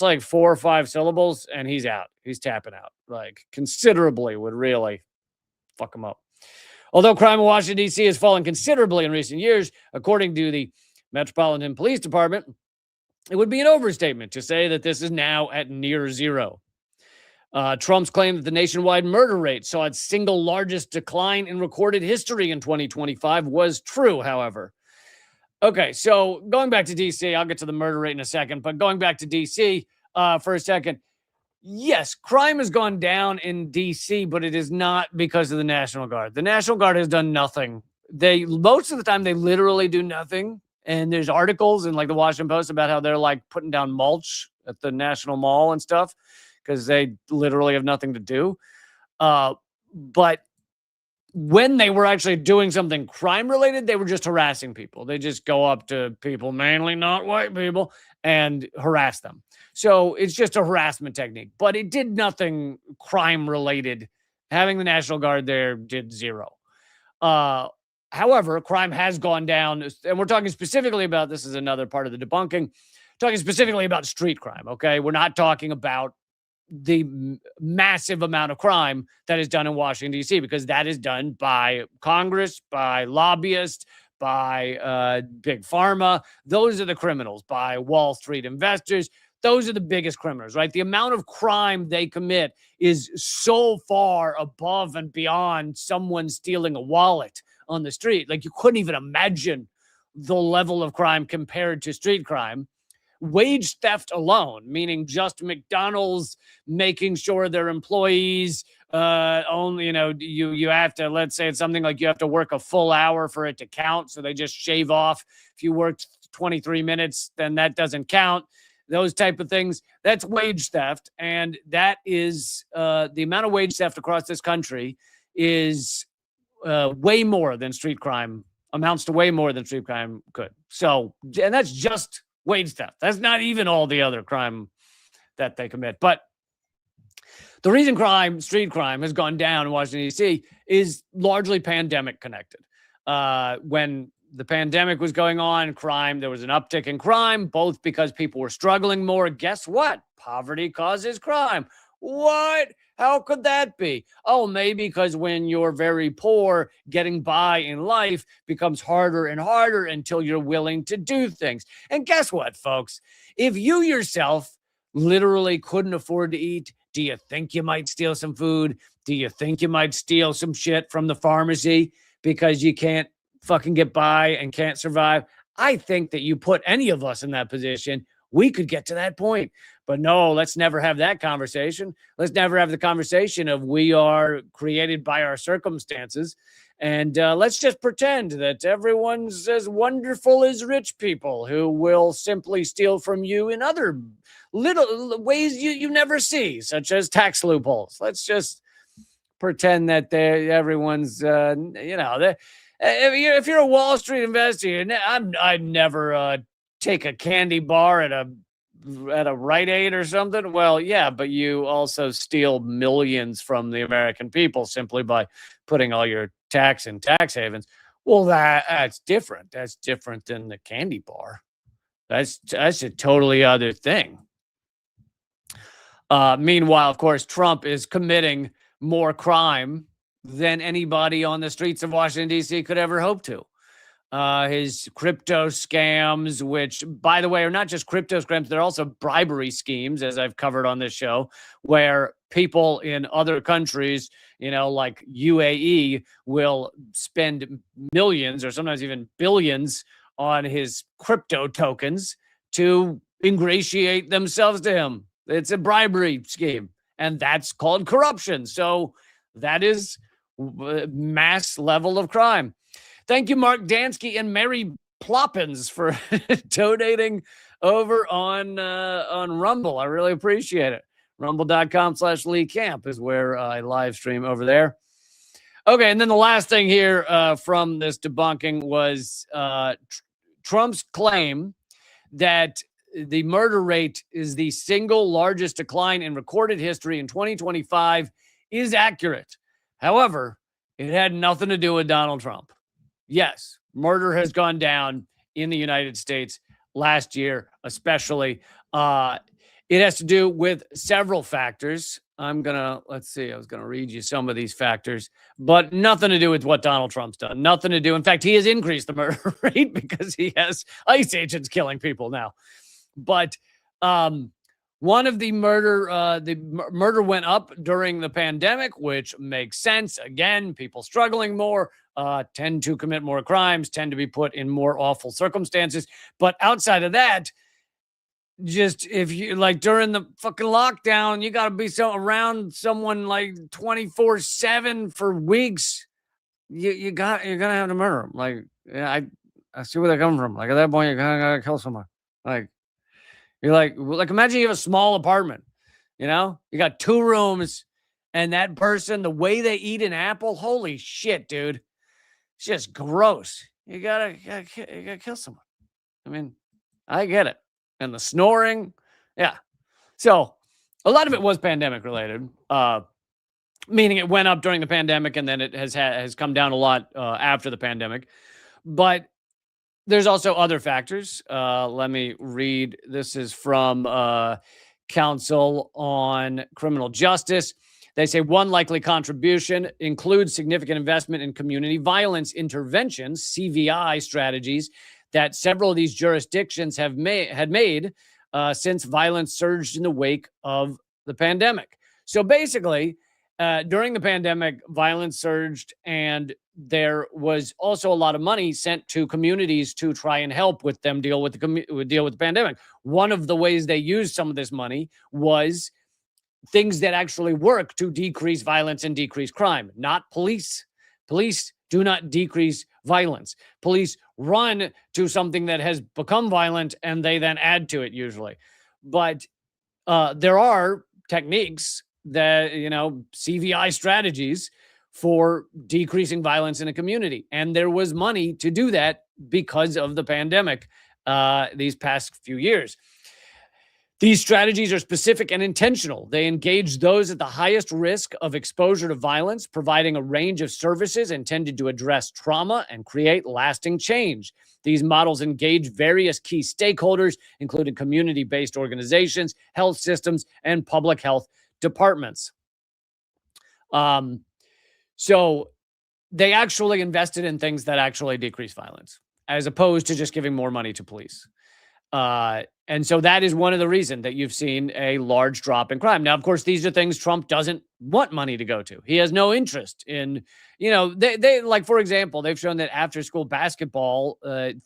like 4 or 5 syllables and he's out. He's tapping out. Like considerably would really fuck him up. Although crime in Washington, D.C. has fallen considerably in recent years, according to the Metropolitan Police Department, it would be an overstatement to say that this is now at near zero. Trump's claim that the nationwide murder rate saw its single largest decline in recorded history in 2025 was true, however. Okay, so going back to D.C., I'll get to the murder rate in a second, but going back to D.C. For a second, Yes, crime has gone down in DC, but it is not because of the National Guard. The National Guard has done nothing. They most of the time they literally do nothing. And there's articles in like the Washington Post about how they're like putting down mulch at the National Mall and stuff because they literally have nothing to do. But when they were actually doing something crime related, they were just harassing people. They just go up to people, mainly not white people, and harass them. So it's just a harassment technique, but it did nothing crime related. Having the National Guard there did zero. However, crime has gone down, and we're talking specifically about, this is another part of the debunking, talking specifically about street crime, okay? We're not talking about the massive amount of crime that is done in Washington, D.C., because that is done by Congress, by lobbyists, by big pharma. Those are the criminals, by Wall Street investors. Those are the biggest criminals, right? The amount of crime they commit is so far above and beyond someone stealing a wallet on the street. Like, you couldn't even imagine the level of crime compared to street crime. Wage theft alone, meaning just McDonald's making sure their employees only, you have to, let's say it's something like you have to work a full hour for it to count. So they just shave off. If you worked 23 minutes, then that doesn't count. Those type of things. That's wage theft. And that is the amount of wage theft across this country is way more than street crime, amounts to way more than street crime could. So, and that's just wage theft. That's not even all the other crime that they commit. But the reason street crime has gone down in Washington, D.C. is largely pandemic connected. When the pandemic was going on, there was an uptick in crime, both because people were struggling more. Guess what? Poverty causes crime. What? How could that be? Oh, maybe because when you're very poor, getting by in life becomes harder and harder until you're willing to do things. And guess what, folks? If you yourself literally couldn't afford to eat, do you think you might steal some food? Do you think you might steal some shit from the pharmacy because you can't fucking get by and can't survive? I think that you put any of us in that position, we could get to that point. But no, let's never have that conversation. Let's never have the conversation of we are created by our circumstances. And let's just pretend that everyone's as wonderful as rich people who will simply steal from you in other little ways you never see, such as tax loopholes. Let's just pretend that everyone's, if you're a Wall Street investor, I'd never take a candy bar at a Rite Aid or something. Well, yeah, but you also steal millions from the American people simply by putting all your tax in tax havens. Well, that's different. That's different than the candy bar. That's a totally other thing. Meanwhile, of course, Trump is committing more crime than anybody on the streets of Washington, D.C. could ever hope to. His crypto scams, which, by the way, are not just crypto scams, they're also bribery schemes, as I've covered on this show, where people in other countries, like UAE, will spend millions or sometimes even billions on his crypto tokens to ingratiate themselves to him. It's a bribery scheme, and that's called corruption. So that is mass level of crime. Thank you, Mark Dansky and Mary Ploppins, for donating over on Rumble. I really appreciate it. Rumble.com/Lee Camp is where I live stream over there. Okay, and then the last thing here from this debunking was Trump's claim that the murder rate is the single largest decline in recorded history in 2025 is accurate. However, it had nothing to do with Donald Trump. Yes, murder has gone down in the United States last year, especially. It has to do with several factors. I was going to read you some of these factors, but nothing to do with what Donald Trump's done. Nothing to do. In fact, he has increased the murder rate because he has ICE agents killing people now. But one of the murder went up during the pandemic, which makes sense. Again, people struggling more tend to commit more crimes, tend to be put in more awful circumstances. But outside of that, just if you like during the fucking lockdown, you got to be around someone like 24/7 for weeks. You're gonna have to murder them. Like, yeah, I see where they're coming from. Like at that point, you're gonna gotta kill someone. Like you're like imagine you have a small apartment. You got 2 rooms, and that person, the way they eat an apple, holy shit, dude, it's just gross. You gotta kill someone. I mean, I get it. And the snoring, yeah. So a lot of it was pandemic related, meaning it went up during the pandemic and then it has come down a lot after the pandemic. But there's also other factors. Let me read. This is from Council on Criminal Justice. They say one likely contribution includes significant investment in community violence interventions, CVI strategies, that several of these jurisdictions had made since violence surged in the wake of the pandemic. So basically, during the pandemic, violence surged, and there was also a lot of money sent to communities to try and help with them deal with the pandemic. One of the ways they used some of this money was things that actually work to decrease violence and decrease crime, not police. Police do not decrease violence. Police run to something that has become violent and they then add to it usually. But there are techniques that, CVI strategies for decreasing violence in a community. And there was money to do that because of the pandemic these past few years. These strategies are specific and intentional. They engage those at the highest risk of exposure to violence, providing a range of services intended to address trauma and create lasting change. These models engage various key stakeholders, including community-based organizations, health systems, and public health departments. So they actually invested in things that actually decrease violence, as opposed to just giving more money to police. And so that is one of the reasons that you've seen a large drop in crime. Now, of course, these are things Trump doesn't want money to go to. He has no interest in, they like, for example, they've shown that after school basketball,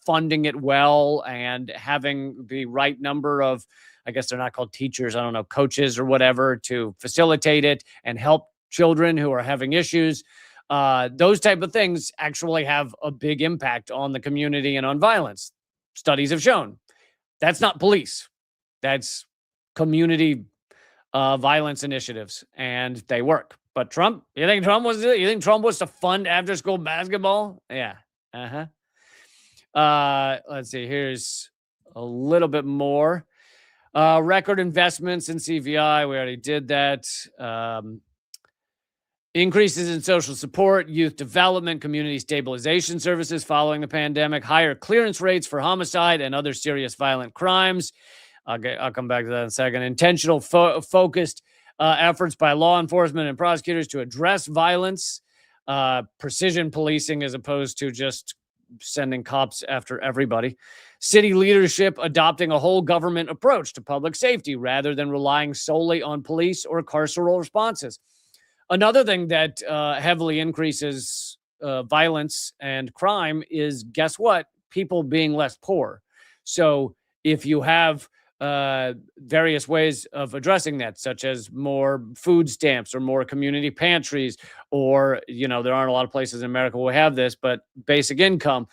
funding it well and having the right number of, I guess they're not called teachers, I don't know, coaches or whatever, to facilitate it and help children who are having issues. Those type of things actually have a big impact on the community and on violence. Studies have shown. That's not police. That's community violence initiatives, and they work. But Trump, you think Trump was to fund after school basketball? Yeah. Let's see. Here's a little bit more. Record investments in CVI. We already did that. Increases in social support, youth development, community stabilization services following the pandemic, higher clearance rates for homicide and other serious violent crimes. I'll come back to that in a second. Intentional focused efforts by law enforcement and prosecutors to address violence, precision policing as opposed to just sending cops after everybody. City leadership adopting a whole government approach to public safety rather than relying solely on police or carceral responses. Another thing that heavily increases violence and crime is, guess what? People being less poor. So if you have various ways of addressing that, such as more food stamps or more community pantries, or, there aren't a lot of places in America who have this, but basic income,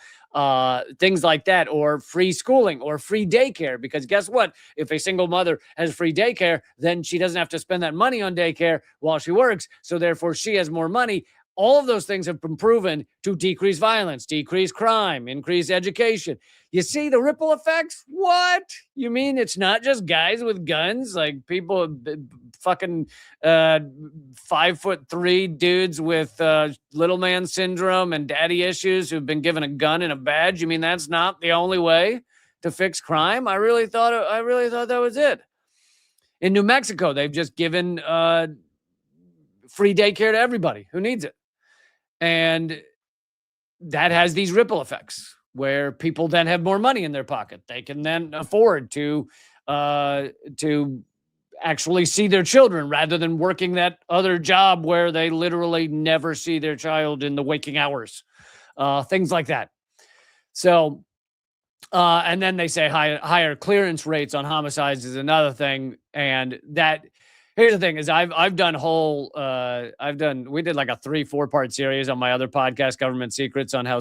things like that, or free schooling or free daycare, because guess what? If a single mother has free daycare, then she doesn't have to spend that money on daycare while she works. So therefore she has more money. All of those things have been proven to decrease violence, decrease crime, increase education. You see the ripple effects? What? You mean it's not just guys with guns, like people fucking 5'3" dudes with little man syndrome and daddy issues who've been given a gun and a badge? You mean that's not the only way to fix crime? I really thought that was it. In New Mexico, they've just given free daycare to everybody who needs it. And that has these ripple effects where people then have more money in their pocket. They can then afford to actually see their children rather than working that other job where they literally never see their child in the waking hours. Things like that. So And then they say higher clearance rates on homicides is another thing. And that here's the thing is we did like a 3-4 part series on my other podcast, Government Secrets, on how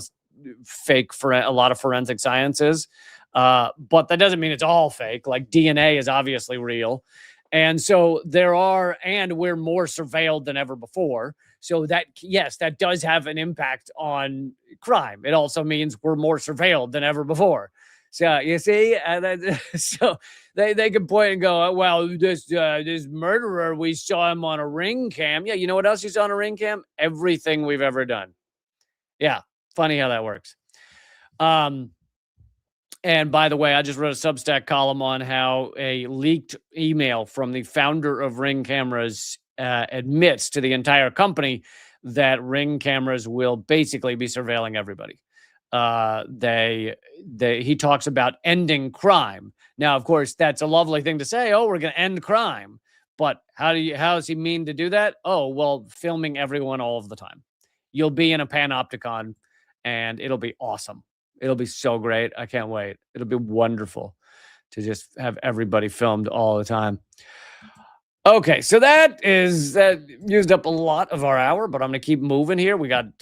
fake for a lot of forensic science is. But that doesn't mean it's all fake. Like DNA is obviously real. And so we're more surveilled than ever before. So that, yes, that does have an impact on crime. It also means we're more surveilled than ever before. So you see, so they can point and go, well, this murderer, we saw him on a ring cam. Yeah, you know what else you saw on a ring cam? Everything we've ever done. Yeah, funny how that works. And by the way, I just wrote a Substack column on how a leaked email from the founder of Ring Cameras admits to the entire company that Ring Cameras will basically be surveilling everybody. He talks about ending crime. Now, of course, that's a lovely thing to say. Oh, we're going to end crime. But how does he mean to do that? Oh, well, filming everyone all of the time. You'll be in a panopticon and it'll be awesome. It'll be so great. I can't wait. It'll be wonderful to just have everybody filmed all the time. Okay, so that used up a lot of our hour, but I'm going to keep moving here. We got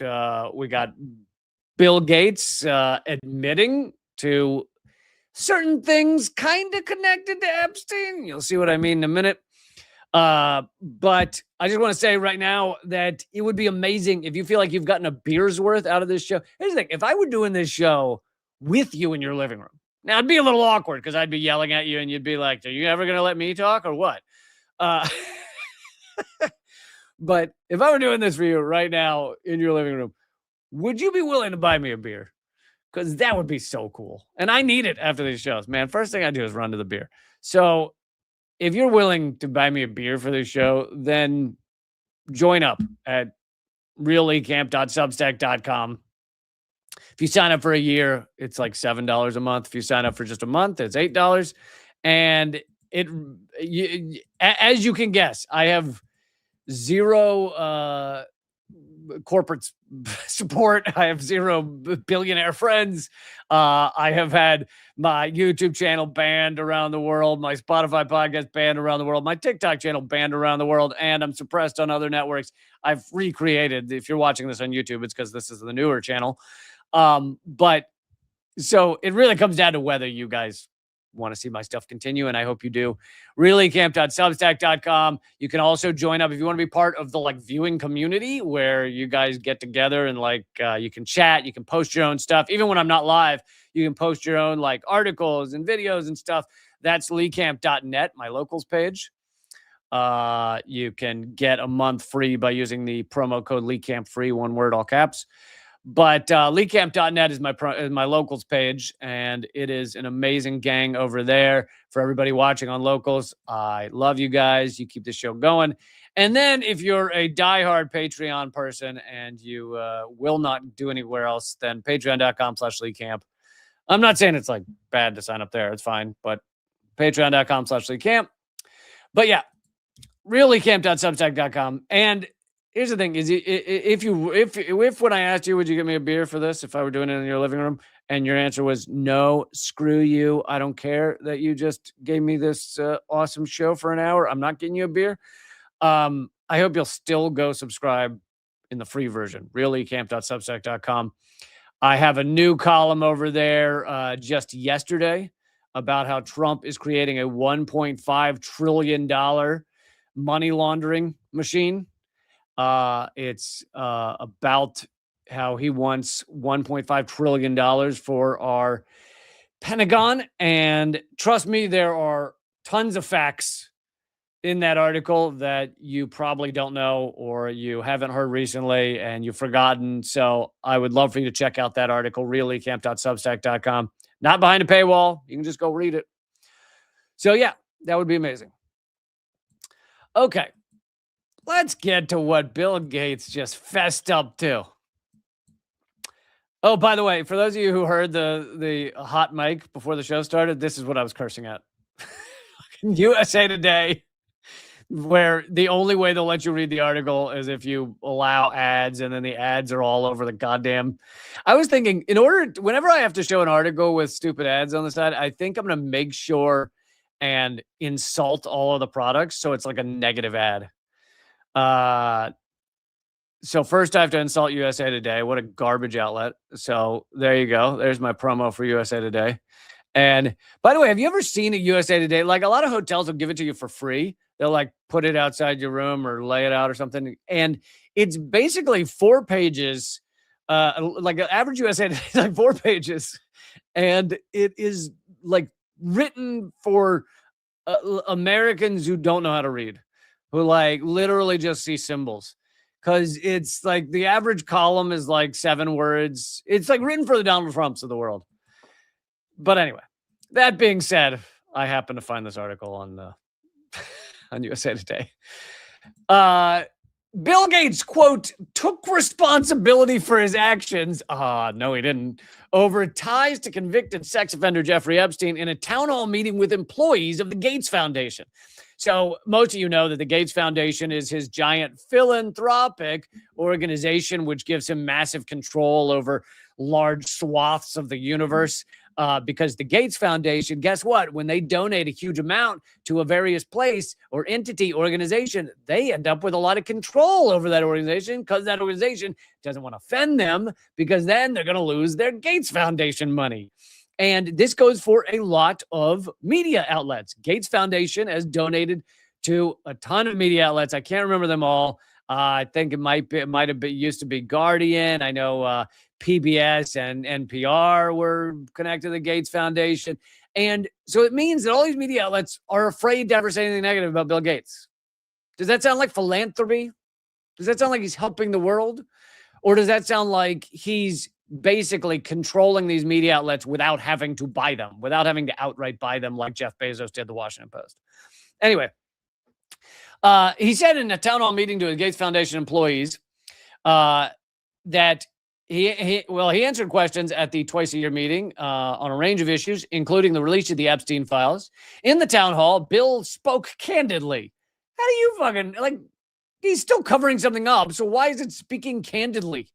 Bill Gates admitting to certain things kind of connected to Epstein. You'll see what I mean in a minute. But I just want to say right now that it would be amazing if you feel like you've gotten a beer's worth out of this show. Here's the thing. If I were doing this show with you in your living room, now it'd be a little awkward because I'd be yelling at you and you'd be like, are you ever going to let me talk or what? But if I were doing this for you right now in your living room, would you be willing to buy me a beer? Because that would be so cool. And I need it after these shows, man. First thing I do is run to the beer. So if you're willing to buy me a beer for this show, then join up at reallecamp.substack.com. If you sign up for a year, it's like $7 a month. If you sign up for just a month, it's $8. And as you can guess, I have zero corporate support. I have zero billionaire friends. I have had my YouTube channel banned around the world, my Spotify podcast banned around the world, my TikTok channel banned around the world, and I'm suppressed on other networks. I've recreated. If you're watching this on YouTube, it's because this is the newer channel. But so it really comes down to whether you guys want to see my stuff continue, and I hope you do. reallecamp.substack.com. You can also join up if you want to be part of the like viewing community where you guys get together and like you can chat, you can post your own stuff. Even when I'm not live, you can post your own like articles and videos and stuff. That's leecamp.net, my locals page. You can get a month free by using the promo code LeeCampFree, one word, all caps. But leecamp.net is my locals page, and it is an amazing gang over there for everybody watching on locals. I love you guys. You keep the show going. And then if you're a diehard Patreon person and you will not do anywhere else, then patreon.com/leecamp. I'm not saying it's like bad to sign up there. It's fine. But patreon.com/leecamp. But yeah, reallecamp.substack.com. And here's the thing: is if when I asked you, would you get me a beer for this if I were doing it in your living room, and your answer was no, screw you, I don't care that you just gave me this awesome show for an hour, I'm not getting you a beer. I hope you'll still go subscribe in the free version, reallecamp.substack.com. I have a new column over there just yesterday about how Trump is creating a $1.5 trillion money laundering machine. It's about how he wants $1.5 trillion for our Pentagon. And trust me, there are tons of facts in that article that you probably don't know or you haven't heard recently and you've forgotten. So I would love for you to check out that article, reallecamp.substack.com. Not behind a paywall. You can just go read it. So yeah, that would be amazing. Okay. Let's get to what Bill Gates just fessed up to. Oh, by the way, for those of you who heard the hot mic before the show started, this is what I was cursing at. USA Today. where the only way they'll let you read the article is if you allow ads, and then the ads are all over the goddamn. I was thinking, whenever I have to show an article with stupid ads on the side, I think I'm going to make sure and insult all of the products so it's like a negative ad. So first I have to insult USA Today. What a garbage outlet. So there you go. There's my promo for USA Today. And by the way, have you ever seen a USA Today? Like, a lot of hotels will give it to you for free. They'll like put it outside your room or lay it out or something. And it's basically 4 pages. Like an average USA Today is like 4 pages. And it is like written for Americans who don't know how to read, who like literally just see symbols. Because it's like the average column is like 7 words. It's like written for the Donald Trumps of the world. But anyway, that being said, I happen to find this article on on USA Today. Bill Gates, quote, took responsibility for his actions. No, he didn't. Over ties to convicted sex offender Jeffrey Epstein in a town hall meeting with employees of the Gates Foundation. So most of you know that the Gates Foundation is his giant philanthropic organization, which gives him massive control over large swaths of the universe. Because the Gates Foundation, guess what? When they donate a huge amount to a various place or entity, organization, they end up with a lot of control over that organization because that organization doesn't want to offend them, because then they're going to lose their Gates Foundation money. And this goes for a lot of media outlets. Gates Foundation has donated to a ton of media outlets. I can't remember them all. I think it might have been used to be Guardian. I know PBS and NPR were connected to the Gates Foundation. And so it means that all these media outlets are afraid to ever say anything negative about Bill Gates. Does that sound like philanthropy? Does that sound like he's helping the world? Or does that sound like he's basically controlling these media outlets without having to buy them, without having to outright buy them like Jeff Bezos did the Washington Post? Anyway, he said in a town hall meeting to his Gates Foundation employees that he answered questions at the twice-a-year meeting on a range of issues, including the release of the Epstein files. In the town hall, Bill spoke candidly. How do you fucking, like, he's still covering something up, so why is it speaking candidly?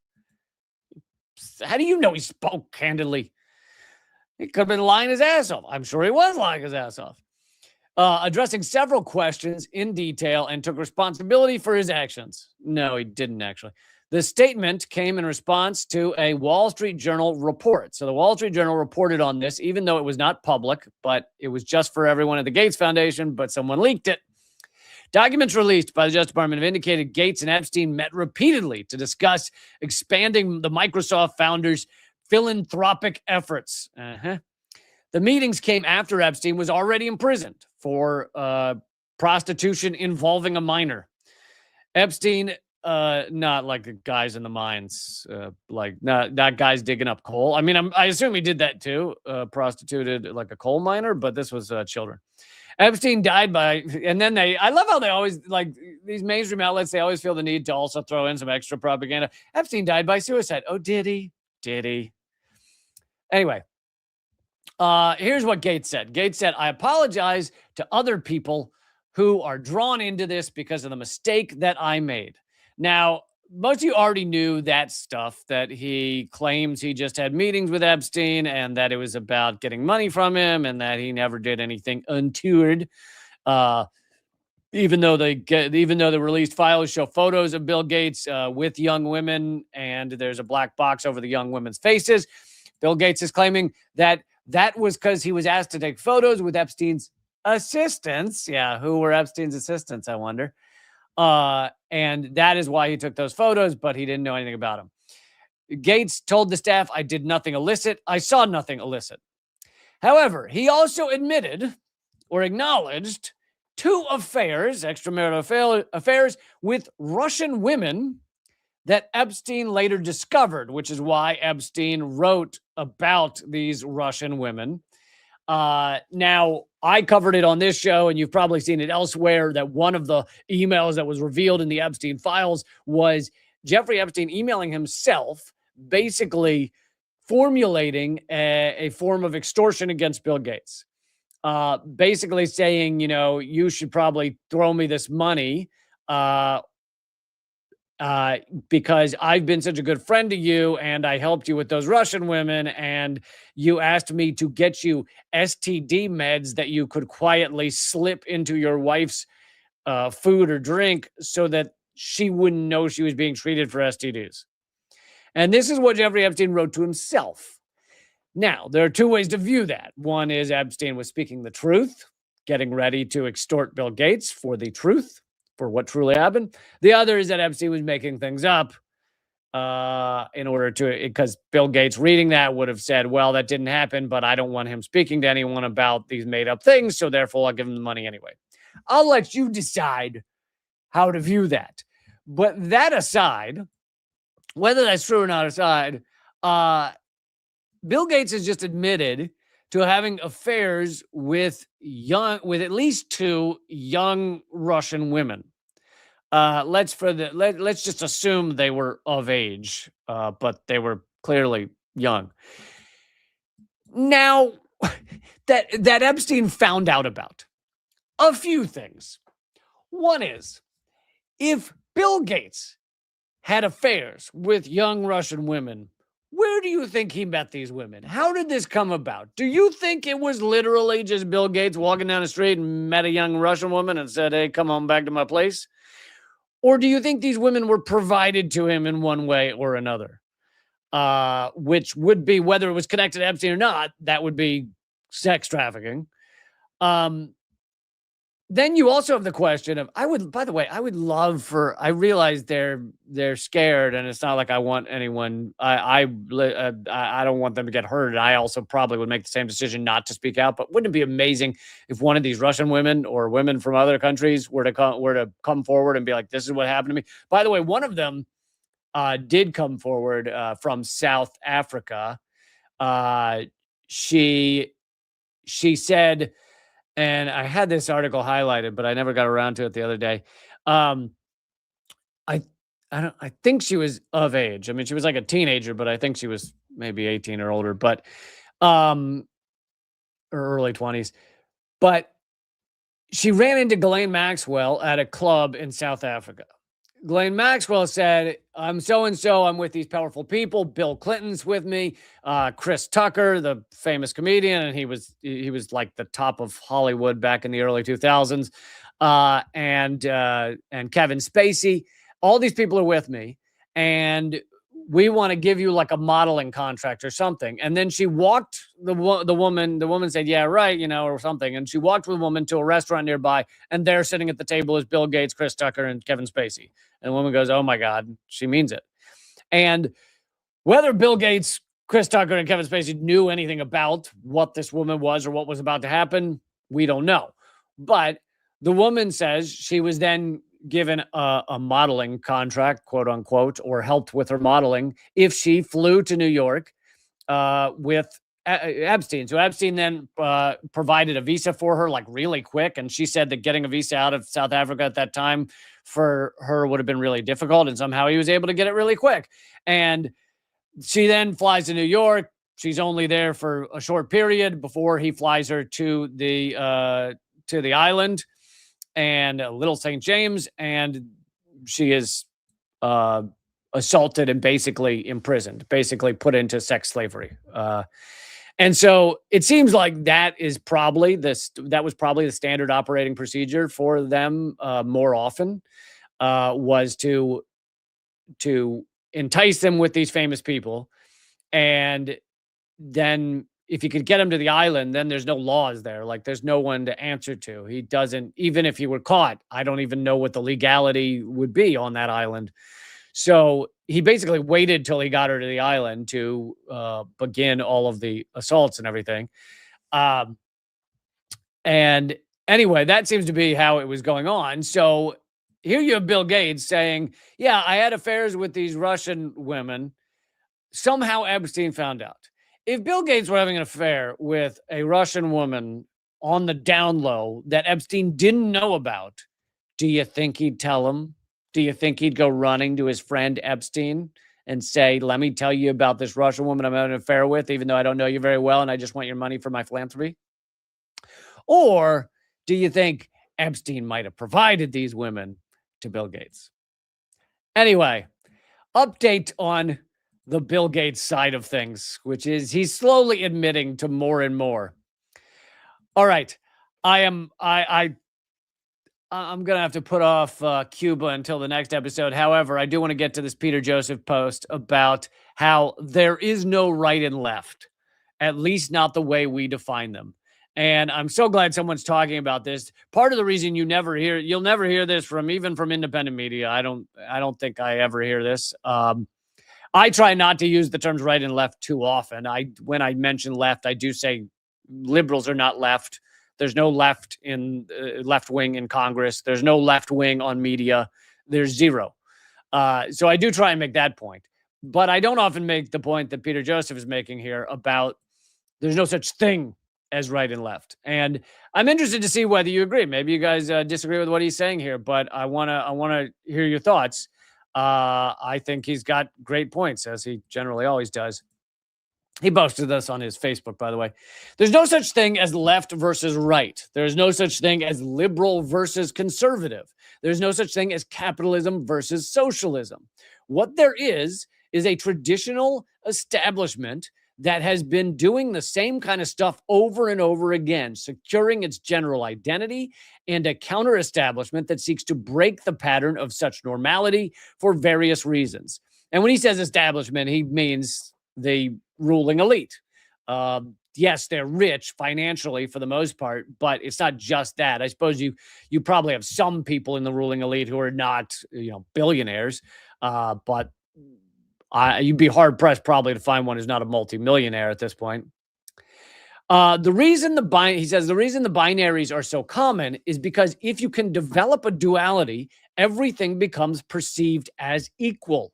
How do you know he spoke candidly? He could have been lying his ass off. I'm sure he was lying his ass off. Addressing several questions in detail and took responsibility for his actions. No, he didn't actually. The statement came in response to a Wall Street Journal report. So the Wall Street Journal reported on this, even though it was not public, but it was just for everyone at the Gates Foundation, but someone leaked it. Documents released by the Justice Department have indicated Gates and Epstein met repeatedly to discuss expanding the Microsoft founders' philanthropic efforts. The meetings came after Epstein was already imprisoned for prostitution involving a minor. Epstein, not like the guys in the mines, like not guys digging up coal. I mean, I assume he did that too, prostituted like a coal miner, but this was children. Epstein died by, and then I love how they always, like these mainstream outlets, they always feel the need to also throw in some extra propaganda. Epstein died by suicide. Oh, did he? Did he? Anyway, here's what Gates said. Gates said, I apologize to other people who are drawn into this because of the mistake that I made. Now, most of you already knew that stuff, that he claims he just had meetings with Epstein and that it was about getting money from him and that he never did anything untoward. Even though the released files show photos of Bill Gates with young women and there's a black box over the young women's faces, Bill Gates is claiming that was because he was asked to take photos with Epstein's assistants. Yeah, who were Epstein's assistants, I wonder. And that is why he took those photos, but he didn't know anything about them. Gates told the staff, I did nothing illicit. I saw nothing illicit. However, he also admitted or acknowledged 2 affairs, extramarital affairs with Russian women that Epstein later discovered, which is why Epstein wrote about these Russian women. Now, I covered it on this show, and you've probably seen it elsewhere, that one of the emails that was revealed in the Epstein files was Jeffrey Epstein emailing himself, basically formulating a form of extortion against Bill Gates. basically saying, you should probably throw me this money uh, because I've been such a good friend to you and I helped you with those Russian women and you asked me to get you STD meds that you could quietly slip into your wife's food or drink so that she wouldn't know she was being treated for STDs. And this is what Jeffrey Epstein wrote to himself. Now, there are two ways to view that. One is Epstein was speaking the truth, getting ready to extort Bill Gates for the truth, for what truly happened. The other is that Epstein was making things up in order to, because Bill Gates reading that would have said, well, that didn't happen, but I don't want him speaking to anyone about these made up things, so therefore I'll give him the money anyway. I'll let you decide how to view that. But that aside, whether that's true or not aside, Bill Gates has just admitted to having affairs with at least two young Russian women. Let's just assume they were of age, but they were clearly young. Now, that Epstein found out about a few things. One is, if Bill Gates had affairs with young Russian women, where do you think he met these women? How did this come about? Do you think it was literally just Bill Gates walking down the street and met a young Russian woman and said, hey, come on back to my place? Or do you think these women were provided to him in one way or another? Which would be, whether it was connected to Epstein or not, that would be sex trafficking. Then you also have the question of, I realize they're scared and it's not like I want anyone, I don't want them to get hurt. I also probably would make the same decision not to speak out, but wouldn't it be amazing if one of these Russian women or women from other countries were to come forward and be like, this is what happened to me. By the way, one of them did come forward from South Africa. She said, and I had this article highlighted, but I never got around to it the other day. I think she was of age. I mean, she was like a teenager, but I think she was maybe 18 or older, but or early 20s. But she ran into Ghislaine Maxwell at a club in South Africa. Ghislaine Maxwell said, I'm so-and-so, I'm with these powerful people. Bill Clinton's with me. Chris Tucker, the famous comedian, and he was like the top of Hollywood back in the early 2000s. And Kevin Spacey. All these people are with me. And we want to give you like a modeling contract or something. And then she walked the woman said, yeah, right, or something. And she walked with the woman to a restaurant nearby. And there sitting at the table is Bill Gates, Chris Tucker, and Kevin Spacey. And the woman goes, oh my God, she means it. And whether Bill Gates, Chris Tucker, and Kevin Spacey knew anything about what this woman was or what was about to happen, we don't know. But the woman says she was then given a modeling contract, quote unquote, or helped with her modeling if she flew to New York with Epstein. So Epstein then provided a visa for her like really quick. And she said that getting a visa out of South Africa at that time for her would have been really difficult. And somehow he was able to get it really quick. And she then flies to New York. She's only there for a short period before he flies her to the island and Little St. James, and she is assaulted and basically imprisoned, basically put into sex slavery. And so it seems like that was probably the standard operating procedure for them more often, was to entice them with these famous people. And then if you could get him to the island, then there's no laws there. Like there's no one to answer to. He doesn't, even if he were caught, I don't even know what the legality would be on that island. So he basically waited till he got her to the island to begin all of the assaults and everything. And anyway, that seems to be how it was going on. So here you have Bill Gates saying, yeah, I had affairs with these Russian women. Somehow Epstein found out. If Bill Gates were having an affair with a Russian woman on the down low that Epstein didn't know about, do you think he'd tell him? Do you think he'd go running to his friend Epstein and say, let me tell you about this Russian woman I'm having an affair with, even though I don't know you very well and I just want your money for my philanthropy? Or do you think Epstein might have provided these women to Bill Gates? Anyway, update on the Bill Gates side of things, which is he's slowly admitting to more and more. All right, I'm gonna have to put off Cuba until the next episode. However, I do want to get to this Peter Joseph post about how there is no right and left, at least not the way we define them. And I'm so glad someone's talking about this. Part of the reason you'll never hear this from independent media. I don't think I ever hear this. I try not to use the terms right and left too often. When I mention left, I do say liberals are not left. There's no left in left wing in Congress. There's no left wing on media. There's zero. So I do try and make that point. But I don't often make the point that Peter Joseph is making here about there's no such thing as right and left. And I'm interested to see whether you agree. Maybe you guys disagree with what he's saying here, but I want to hear your thoughts. I think he's got great points, as he generally always does. He posted this on his Facebook, by the way. There's no such thing as left versus right. There's no such thing as liberal versus conservative. There's no such thing as capitalism versus socialism. What there is a traditional establishment that has been doing the same kind of stuff over and over again, securing its general identity, and a counter-establishment that seeks to break the pattern of such normality for various reasons. And when he says establishment, he means the ruling elite. Yes, they're rich financially for the most part, but it's not just that. I suppose you probably have some people in the ruling elite who are not, billionaires, but you'd be hard pressed probably to find one who's not a multimillionaire at this point. The reason the binaries are so common is because if you can develop a duality, everything becomes perceived as equal.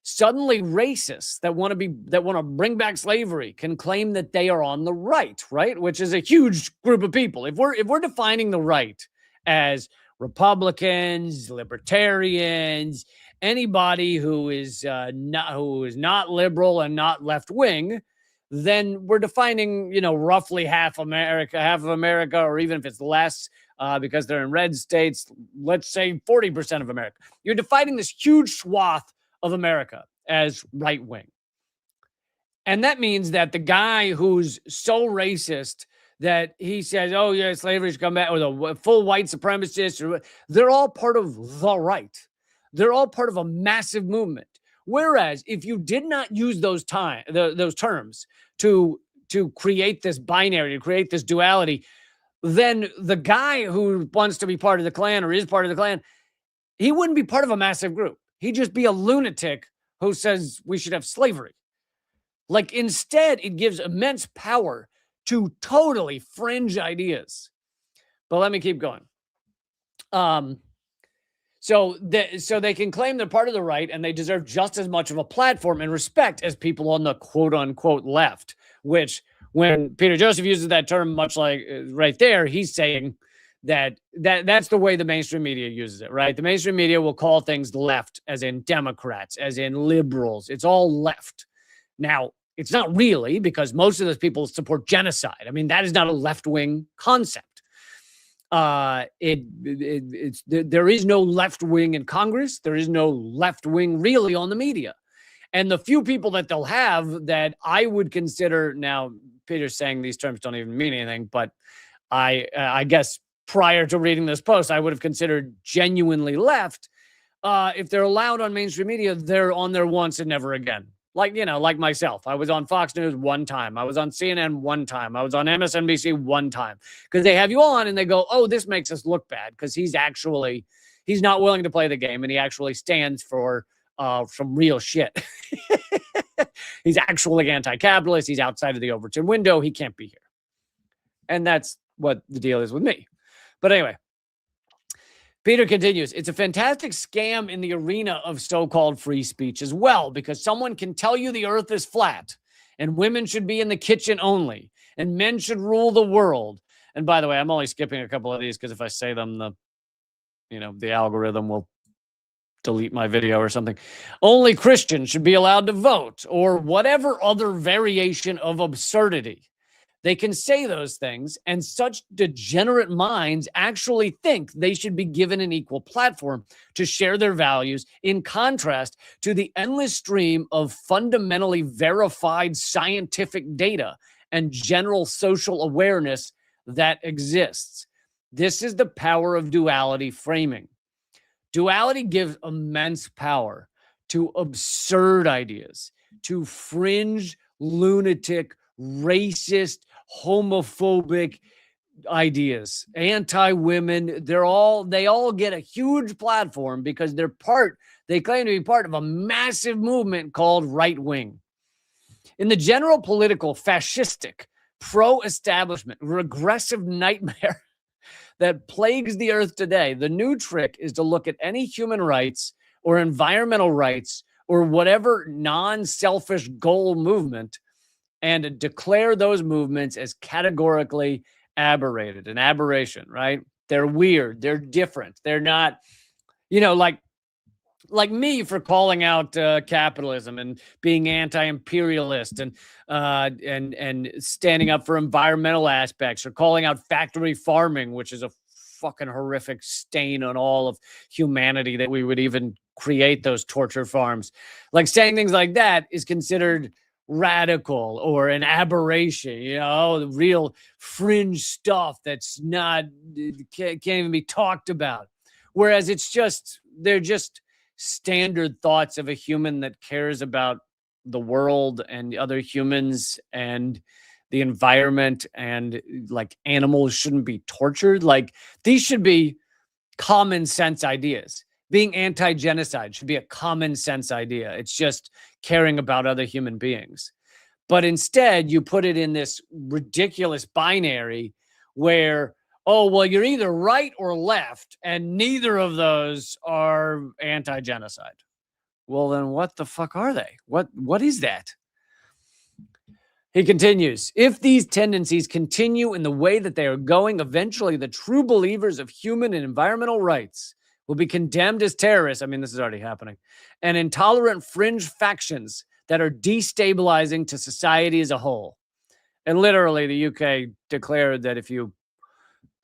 Suddenly, racists that want to bring back slavery can claim that they are on the right, which is a huge group of people. If we're defining the right as Republicans, libertarians, anybody who is not liberal and not left wing, then we're defining roughly half of America, or even if it's less, because they're in red states, let's say 40% of America. You're defining this huge swath of America as right wing. And that means that the guy who's so racist that he says, oh yeah, slavery should come back, or the full white supremacist, they're all part of the right. They're all part of a massive movement. Whereas if you did not use those terms to create this binary, to create this duality, then the guy who wants to be part of the Klan or is part of the Klan, he wouldn't be part of a massive group. He'd just be a lunatic who says we should have slavery. Instead, it gives immense power to totally fringe ideas. But let me keep going. So they can claim they're part of the right and they deserve just as much of a platform and respect as people on the quote unquote left, which when Peter Joseph uses that term, much like right there, he's saying that's the way the mainstream media uses it, right? The mainstream media will call things left, as in Democrats, as in liberals. It's all left. Now, it's not really, because most of those people support genocide. I mean, that is not a left-wing concept. There is no left wing in Congress. There is no left wing really on the media. And the few people that they'll have that I would consider, now Peter's saying these terms don't even mean anything, but I guess prior to reading this post, I would have considered genuinely left. If they're allowed on mainstream media, they're on there once and never again. Like myself. I was on Fox News one time. I was on CNN one time. I was on MSNBC one time. Because they have you on and they go, oh, this makes us look bad. Because he's not willing to play the game, and he actually stands for some real shit. He's actually anti-capitalist. He's outside of the Overton window. He can't be here. And that's what the deal is with me. But anyway, Peter continues, it's a fantastic scam in the arena of so-called free speech as well, because someone can tell you the earth is flat and women should be in the kitchen only and men should rule the world. And by the way, I'm only skipping a couple of these because if I say them, the algorithm will delete my video or something. Only Christians should be allowed to vote, or whatever other variation of absurdity. They can say those things, and such degenerate minds actually think they should be given an equal platform to share their values, in contrast to the endless stream of fundamentally verified scientific data and general social awareness that exists. This is the power of duality framing. Duality gives immense power to absurd ideas, to fringe, lunatic, racist, homophobic ideas, anti-women. They all get a huge platform because they claim to be part of a massive movement called right wing. In the general political, fascistic, pro-establishment, regressive nightmare that plagues the earth today, the new trick is to look at any human rights or environmental rights or whatever non-selfish goal movement and declare those movements as categorically aberrated, an aberration, right? They're weird. They're different. They're not, like me for calling out capitalism and being anti-imperialist and standing up for environmental aspects, or calling out factory farming, which is a fucking horrific stain on all of humanity that we would even create those torture farms. Like, saying things like that is considered radical or an aberration, the real fringe stuff that's not, can't even be talked about. Whereas they're just standard thoughts of a human that cares about the world and other humans and the environment, and like animals shouldn't be tortured. Like, these should be common sense ideas. Being anti-genocide should be a common sense idea. It's just caring about other human beings. But instead, you put it in this ridiculous binary where, oh, well, you're either right or left, and neither of those are anti-genocide. Well, then what the fuck are they? What is that? He continues, if these tendencies continue in the way that they are going, eventually the true believers of human and environmental rights will be condemned as terrorists. I mean, this is already happening. And intolerant fringe factions that are destabilizing to society as a whole. And literally, the UK declared that if you're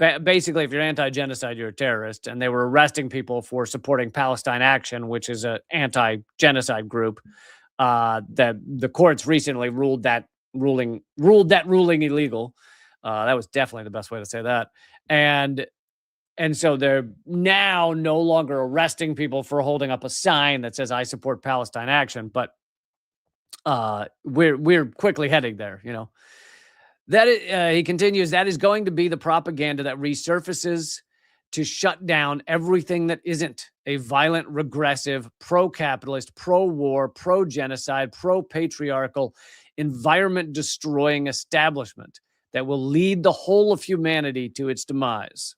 anti-genocide, you're a terrorist. And they were arresting people for supporting Palestine Action, which is an anti-genocide group. That the courts recently ruled that ruling illegal. That was definitely the best way to say that. And so they're now no longer arresting people for holding up a sign that says, I support Palestine Action. But we're quickly heading there, He continues, that is going to be the propaganda that resurfaces to shut down everything that isn't a violent, regressive, pro-capitalist, pro-war, pro-genocide, pro-patriarchal, environment-destroying establishment that will lead the whole of humanity to its demise.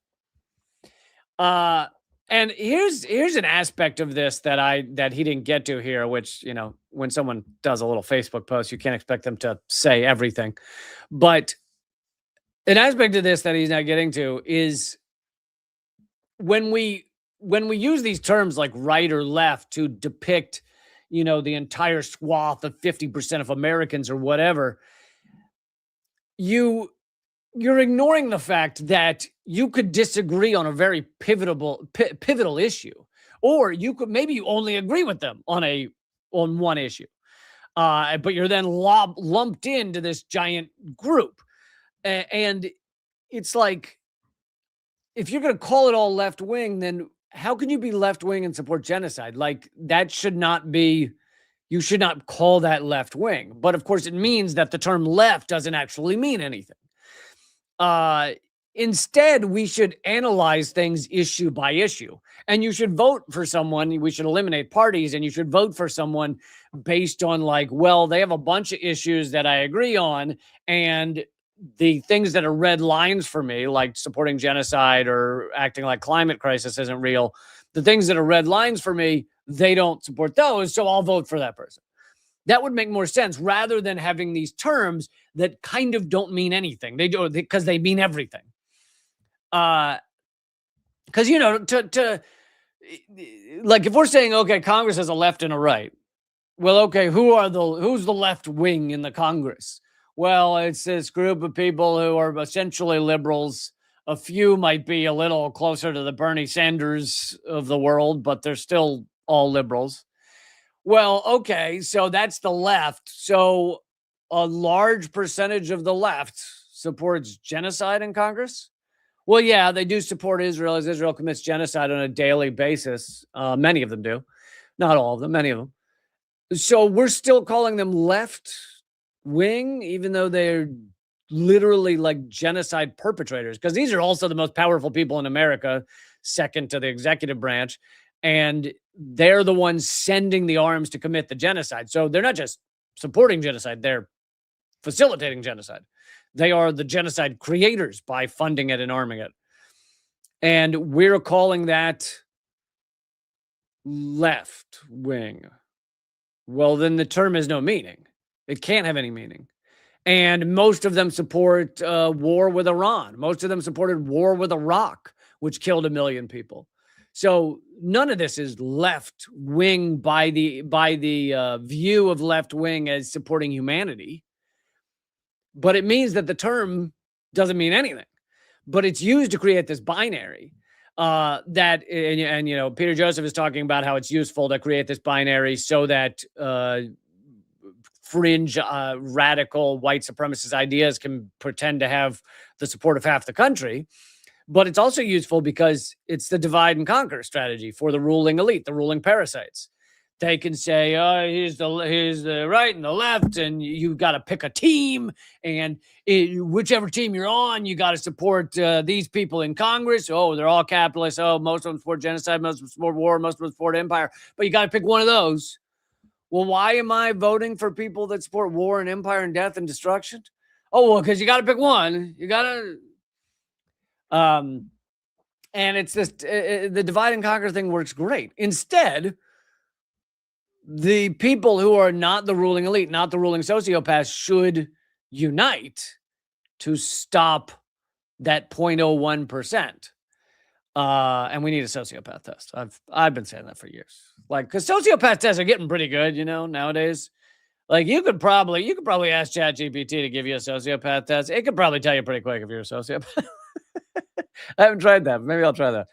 And here's an aspect of this that he didn't get to here, which, when someone does a little Facebook post, you can't expect them to say everything. But an aspect of this that he's not getting to is when we use these terms like right or left to depict, the entire swath of 50% of Americans or whatever, you're ignoring the fact that you could disagree on a very pivotal issue, or maybe you only agree with them on one issue, but you're then lumped into this giant group, and it's like, if you're going to call it all left wing, then how can you be left wing and support genocide? Like, that should not be. You should not call that left wing. But of course, it means that the term left doesn't actually mean anything. Instead, we should analyze things issue by issue, and you should vote for someone. We should eliminate parties, and you should vote for someone based on, like, well, they have a bunch of issues that I agree on, and the things that are red lines for me, like supporting genocide or acting like climate crisis isn't real, the things that are red lines for me, they don't support those, so I'll vote for that person. That would make more sense, rather than having these terms that kind of don't mean anything. They do, because they mean everything. Because, like, if we're saying, okay, Congress has a left and a right, well, okay, who's the left wing in the Congress? Well, it's this group of people who are essentially liberals. A few might be a little closer to the Bernie Sanders of the world, but they're still all liberals. Well, okay, so that's the left. So a large percentage of the left supports genocide in Congress. Well, yeah, they do support Israel as Israel commits genocide on a daily basis. Many of them do. Not all of them, many of them. So we're still calling them left wing, even though they're literally like genocide perpetrators, because these are also the most powerful people in America, second to the executive branch. And they're the ones sending the arms to commit the genocide. So they're not just supporting genocide, they're facilitating genocide. They are the genocide creators by funding it and arming it. And we're calling that left wing. Well, then the term has no meaning. It can't have any meaning. And most of them support war with Iran. Most of them supported war with Iraq, which killed 1 million people. So none of this is left wing by the view of left wing as supporting humanity. But it means that the term doesn't mean anything. But it's used to create this binary that, and you know, Peter Joseph is talking about how it's useful to create this binary so that fringe radical white supremacist ideas can pretend to have the support of half the country. But it's also useful because it's the divide and conquer strategy for the ruling elite, the ruling parasites. They can say, here's the right and the left, and you got to pick a team, and whichever team you're on, you got to support these people in Congress. Oh, they're all capitalists. Oh, most of them support genocide, most of them support war, most of them support empire. But you got to pick one of those. Well, why am I voting for people that support war and empire and death and destruction? Oh, well, because you got to pick one. You got to... and it's this, the divide and conquer thing works great. Instead, the people who are not the ruling elite, not the ruling sociopaths, should unite to stop that 0.01%. And we need a sociopath test. I've been saying that for years. Like, because sociopath tests are getting pretty good, you know, nowadays. Like, you could probably ask ChatGPT to give you a sociopath test. It could probably tell you pretty quick if you're a sociopath. I haven't tried that. But maybe I'll try that.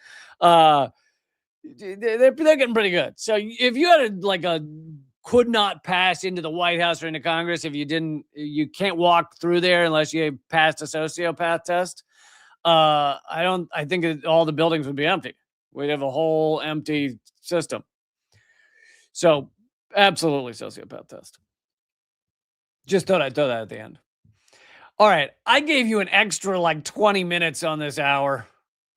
They're getting pretty good. So if you had a could not pass into the White House or into Congress, if you can't walk through there unless you passed a sociopath test. I think all the buildings would be empty. We'd have a whole empty system. So absolutely sociopath test. Just thought I'd throw that at the end. All right. I gave you an extra 20 minutes on this hour.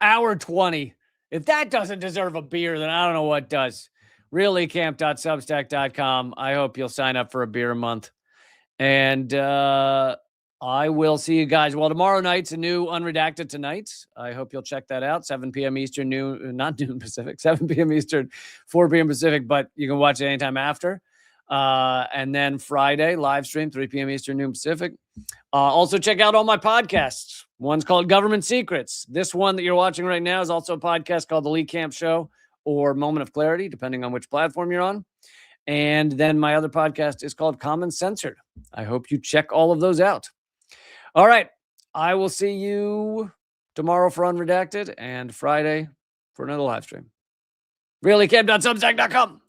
Hour 20. If that doesn't deserve a beer, then I don't know what does. reallycamp.substack.com. I hope you'll sign up for a beer a month. And I will see you guys. Well, tomorrow night's a new Unredacted Tonight. I hope you'll check that out. 7 p.m. Eastern, not noon Pacific, 7 p.m. Eastern, 4 p.m. Pacific, but you can watch it anytime after. And then Friday, live stream, 3 p.m. Eastern, noon Pacific. Also check out all my podcasts. One's called Government Secrets. This one that you're watching right now is also a podcast called The Lee Camp Show or Moment of Clarity, depending on which platform you're on. And then my other podcast is called Common Censored. I hope you check all of those out. All right. I will see you tomorrow for Unredacted and Friday for another live stream. reallycamp.substack.com.